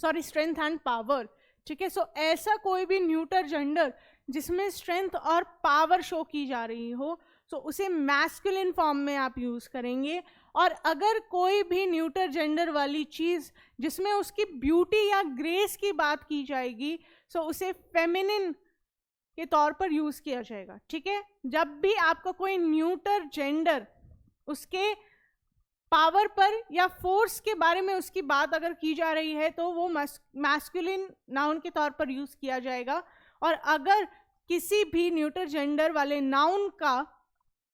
sorry strength and power. ठीक है, सो ऐसा कोई भी न्यूटर जेंडर जिसमें स्ट्रेंथ और पावर शो की जा रही हो, सो उसे मैस्कुलिन फॉर्म में आप यूज करेंगे। और अगर कोई भी न्यूटर जेंडर वाली चीज जिसमें उसकी ब्यूटी या ग्रेस की बात की जाएगी, सो उसे फेमिनिन के तौर पर यूज किया जाएगा। ठीक है, जब भी आपका कोई न्यूटर जेंडर उसके पावर पर या फोर्स के बारे में उसकी बात अगर की जा रही है तो वो मैस्कुलिन नाउन के तौर पर यूज किया जाएगा। और अगर किसी भी न्यूटर जेंडर वाले नाउन का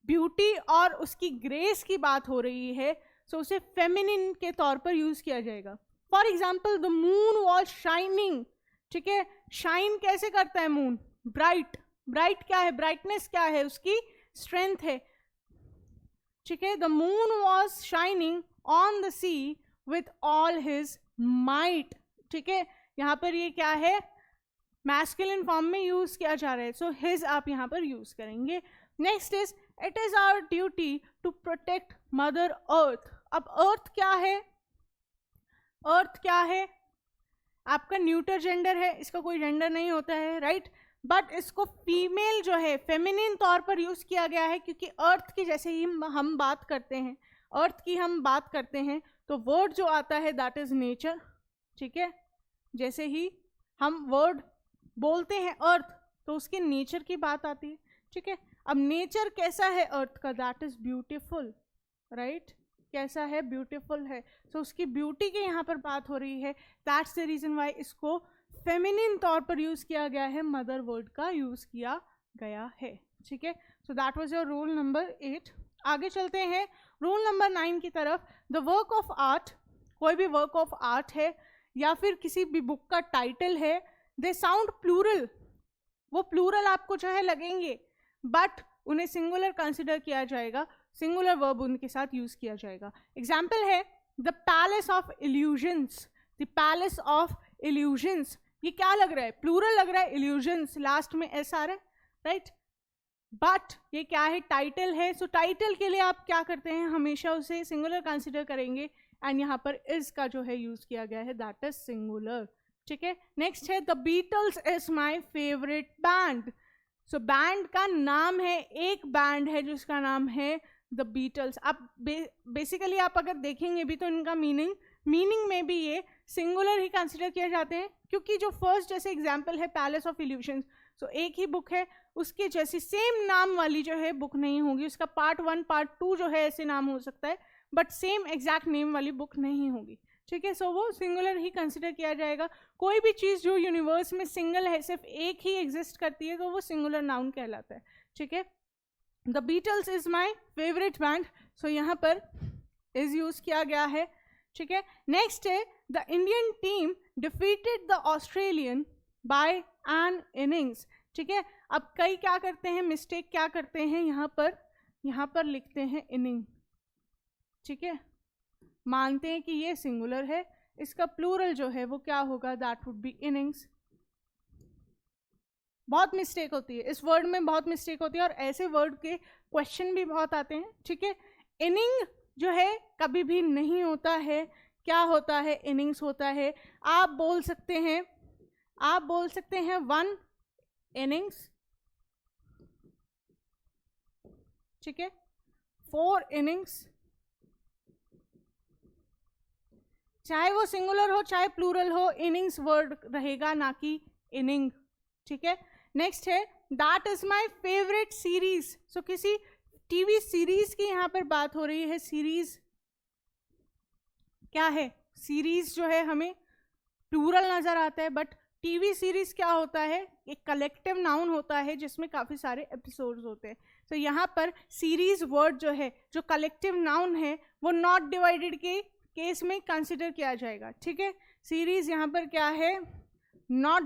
ब्यूटी और उसकी ग्रेस की बात हो रही है, सो उसे फेमिनिन के तौर पर यूज किया जाएगा। For example, the moon was shining. ठीक है, शाइन कैसे करता है मून? ब्राइट। ब्राइट क्या है? ब्राइटनेस क्या है? उसकी स्ट्रेंथ है। ठीक है, the moon was shining on the sea with all his might. ठीक है, यहाँ पर ये क्या है? मैस्कुलिन फॉर्म में यूज किया जा रहा है, सो हिज आप यहाँ पर यूज करेंगे। Next is it is our duty to protect mother earth. अब अर्थ क्या है? अर्थ क्या है? आपका न्यूटर जेंडर है, इसका कोई जेंडर नहीं होता है, राइट? बट इसको फीमेल जो है फेमिनिन तौर पर यूज किया गया है, क्योंकि अर्थ की जैसे ही हम बात करते हैं, अर्थ की हम बात करते हैं तो वर्ड जो आता है दैट इज नेचर। ठीक है, जैसे ही हम वर्ड बोलते हैं अर्थ तो उसके नेचर की बात आती है। ठीक है, अब नेचर कैसा है अर्थ का? That is beautiful, right? कैसा है? ब्यूटीफुल है। सो उसकी ब्यूटी की यहाँ पर बात हो रही है, दैट्स द रीजन वाई इसको फेमिनिन तौर पर यूज किया गया है, मदर वर्ड का यूज किया गया है। ठीक है, so that was your rule number 8. आगे चलते हैं रूल नंबर 9 की तरफ. द वर्क ऑफ आर्ट, कोई भी वर्क ऑफ आर्ट है या फिर किसी भी बुक का टाइटल है, दे साउंड प्लूरल, वो प्लूरल आपको जो है लगेंगे, बट उन्हें सिंगुलर कंसिडर किया जाएगा, सिंगुलर वर्ब उनके साथ यूज किया जाएगा. एग्जाम्पल है the palace of illusions, the palace of illusions. ये क्या लग रहा है? प्लूरल लग रहा है. इल्यूजन्स लास्ट में एस आ रहा है, राइट, बट ये क्या है? टाइटल है. सो टाइटल के लिए आप क्या करते हैं? हमेशा उसे सिंगुलर कंसिडर करेंगे, एंड यहाँ पर इज का जो है यूज किया गया है, दैट इज सिंगुलर. ठीक है. नेक्स्ट है the Beatles is my favourite band. So band का नाम है, एक बैंड है जिसका नाम है द बीटल्स. आप बेसिकली आप अगर देखेंगे भी तो इनका मीनिंग में भी ये सिंगुलर ही कंसिडर किए जाते हैं, क्योंकि जो फर्स्ट जैसे एग्जाम्पल है पैलेस ऑफ इल्यूशंस, सो एक ही बुक है, उसके जैसी सेम नाम वाली जो है बुक नहीं होगी. उसका पार्ट 1 पार्ट 2 जो है ऐसे नाम हो सकता है, बट सेम एग्जैक्ट नेम वाली बुक नहीं होगी. ठीक है. सो वो सिंगुलर ही कंसिडर किया जाएगा. कोई भी चीज़ जो यूनिवर्स में सिंगल है, सिर्फ एक ही एग्जिस्ट करती है, तो वो सिंगुलर नाउन कहलाता है. ठीक है. The Beatles is my favourite band. So यहाँ पर इज यूज किया गया है. ठीक है. नेक्स्ट है the Indian team defeated the Australian by an innings. ठीक है. अब कई क्या करते हैं, मिस्टेक क्या करते हैं, यहाँ पर लिखते हैं इनिंग. ठीक है. मानते हैं कि ये सिंगुलर है, इसका प्लूरल जो है वो क्या होगा, दैट वुड बी इनिंग्स. बहुत मिस्टेक होती है इस वर्ड में, बहुत मिस्टेक होती है, और ऐसे वर्ड के क्वेश्चन भी बहुत आते हैं. ठीक है. इनिंग जो है कभी भी नहीं होता है. क्या होता है? इनिंग्स होता है. आप बोल सकते हैं 1 इनिंग्स. ठीक है. 4 इनिंग्स, चाहे वो सिंगुलर हो चाहे प्लूरल हो, इनिंग्स वर्ड रहेगा, ना कि इनिंग. ठीक है. नेक्स्ट है that is my favourite series. So किसी टीवी सीरीज की यहाँ पर बात हो रही है. सीरीज क्या है? सीरीज जो है हमें प्लूरल नजर आता है, बट टीवी सीरीज क्या होता है? एक कलेक्टिव नाउन होता है जिसमें काफी सारे एपिसोड्स होते हैं. तो यहाँ पर सीरीज वर्ड जो है, जो कलेक्टिव नाउन है, वो नॉट डिवाइडेड के केस में कंसिडर किया जाएगा. ठीक है. सीरीज यहाँ पर क्या है? Not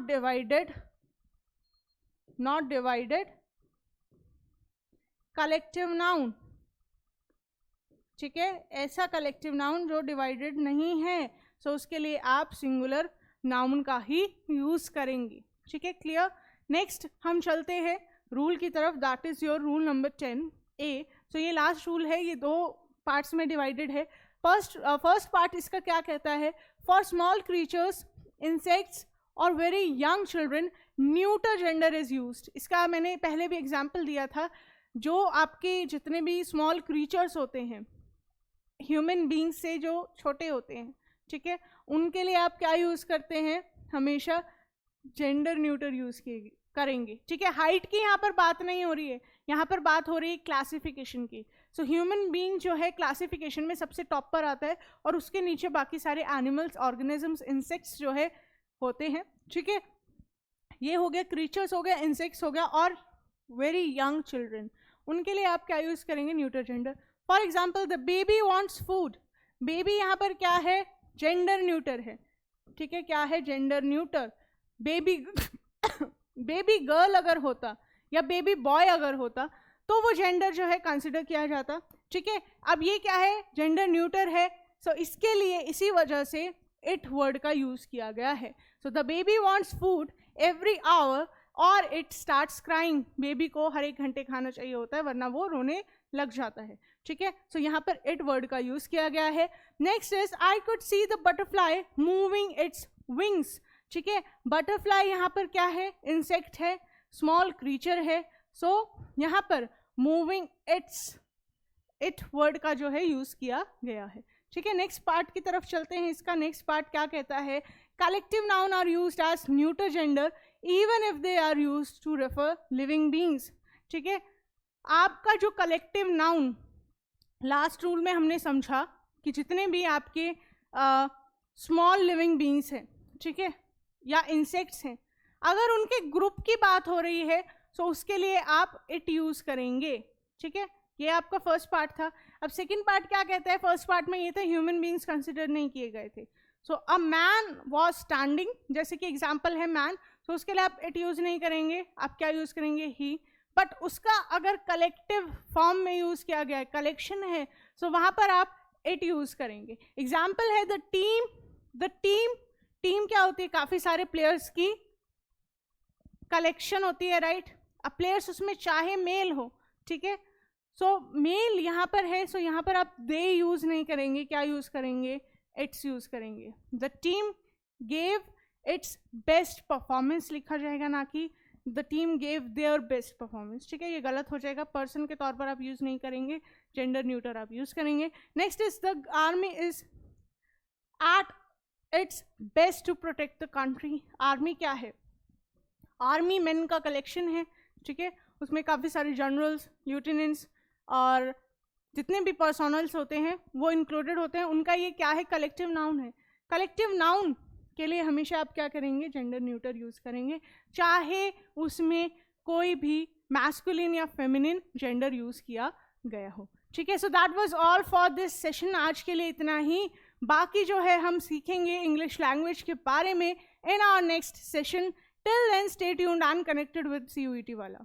divided collective noun. ठीक है. ऐसा कलेक्टिव नाउन जो डिवाइडेड नहीं है, सो उसके लिए आप सिंगुलर नाउन का ही यूज करेंगे. ठीक है. क्लियर. नेक्स्ट हम चलते हैं रूल की तरफ, that is your rule number 10A. सो ये लास्ट रूल है, ये 2 पार्ट्स में डिवाइडेड है. फर्स्ट पार्ट इसका क्या कहता है? फॉर स्मॉल क्रीचर्स, इंसेक्ट्स और very young children, neuter gender is used. इसका मैंने पहले भी एग्जाम्पल दिया था. जो आपके जितने भी स्मॉल क्रीचर्स होते हैं, ह्यूमन बींग्स से जो छोटे होते हैं, ठीक है, उनके लिए आप क्या यूज करते हैं? हमेशा जेंडर न्यूटर यूज करेंगे. ठीक है. हाइट की यहाँ पर बात नहीं हो रही है, यहाँ पर बात हो रही है क्लासिफिकेशन की. सो ह्यूमन बीइंग जो है क्लासिफिकेशन में सबसे टॉप पर आता है, और उसके नीचे बाकी सारे एनिमल्स, ऑर्गेनिजम्स, इंसेक्ट्स जो है होते हैं. ठीक है. ये हो गया क्रीचर्स, हो गया इंसेक्ट्स, हो गया, और वेरी यंग चिल्ड्रन, उनके लिए आप क्या यूज करेंगे? Neuter gender. For example the baby wants food. Baby यहाँ पर क्या है? जेंडर न्यूटर है. ठीक है. क्या है? Gender neuter. बेबी गर्ल अगर होता या बेबी बॉय अगर होता तो वो जेंडर जो है कंसिडर किया जाता. ठीक है. अब ये क्या है? जेंडर न्यूटर है. सो इसके लिए इसी वजह से इट वर्ड का यूज किया गया है. So the baby wants food every hour और इट स्टार्ट्स क्राइंग. बेबी को हर 1 घंटे खाना चाहिए होता है, वरना वो रोने लग जाता है. ठीक है. सो यहाँ पर इट वर्ड का यूज किया गया है. Next is I could see the butterfly moving its wings. ठीक है. बटरफ्लाई यहाँ पर क्या है? इंसेक्ट है, स्मॉल क्रीचर है. सो यहाँ पर मूविंग इट वर्ड का जो है यूज किया गया है. ठीक है. नेक्स्ट पार्ट की तरफ चलते हैं. इसका नेक्स्ट पार्ट क्या कहता है? Collective noun are used as neuter gender even if they are used to refer living beings. ठीक है. आपका जो कलेक्टिव नाउन लास्ट रूल में हमने समझा कि जितने भी आपके स्मॉल लिविंग बीइंग्स हैं, ठीक है, या इंसेक्ट्स हैं, अगर उनके ग्रुप की बात हो रही है, सो उसके लिए आप इट यूज करेंगे, ठीक है। ये आपका फर्स्ट पार्ट था। अब सेकंड पार्ट क्या कहता है, फर्स्ट पार्ट में ये था ह्यूमन बींग्स कंसिडर नहीं किए गए थे। सो अ मैन वॉज स्टैंडिंग, जैसे कि एग्जाम्पल है मैन, तो उसके लिए आप इट यूज नहीं करेंगे, आप क्या यूज करेंगे, ही। बट उसका अगर कलेक्टिव फॉर्म में यूज किया गया है, कलेक्शन है, सो वहां पर आप इट यूज करेंगे। एग्जाम्पल है द टीम। टीम क्या होती है, काफी सारे प्लेयर्स की कलेक्शन होती है, राइट। अब प्लेयर्स उसमें चाहे मेल हो, ठीक है, सो मेल यहाँ पर है, सो यहाँ पर आप दे यूज नहीं करेंगे, क्या यूज करेंगे, इट्स यूज करेंगे। The team gave it's best performance लिखा जाएगा, ना कि the team gave their best performance, ठीक है, ये गलत हो जाएगा। पर्सन के तौर पर आप यूज नहीं करेंगे, जेंडर न्यूटर आप यूज करेंगे। Next is the army is at its best to protect the country. Army क्या है, आर्मी मेन का कलेक्शन है, ठीक है, उसमें काफ़ी सारे जनरल्स, ल्यूटेनेंट्स और जितने भी पर्सनल्स होते हैं वो इंक्लूडेड होते हैं। उनका ये क्या है, कलेक्टिव नाउन है। कलेक्टिव नाउन के लिए हमेशा आप क्या करेंगे, जेंडर न्यूटर यूज करेंगे, चाहे उसमें कोई भी मैस्कुलिन या फेमिनिन जेंडर यूज किया गया हो, ठीक है। So that was all for this session. आज के लिए इतना ही, बाकी जो है हम सीखेंगे इंग्लिश लैंग्वेज के बारे में in our next session. Till then stay tuned and connected with CUET वाला।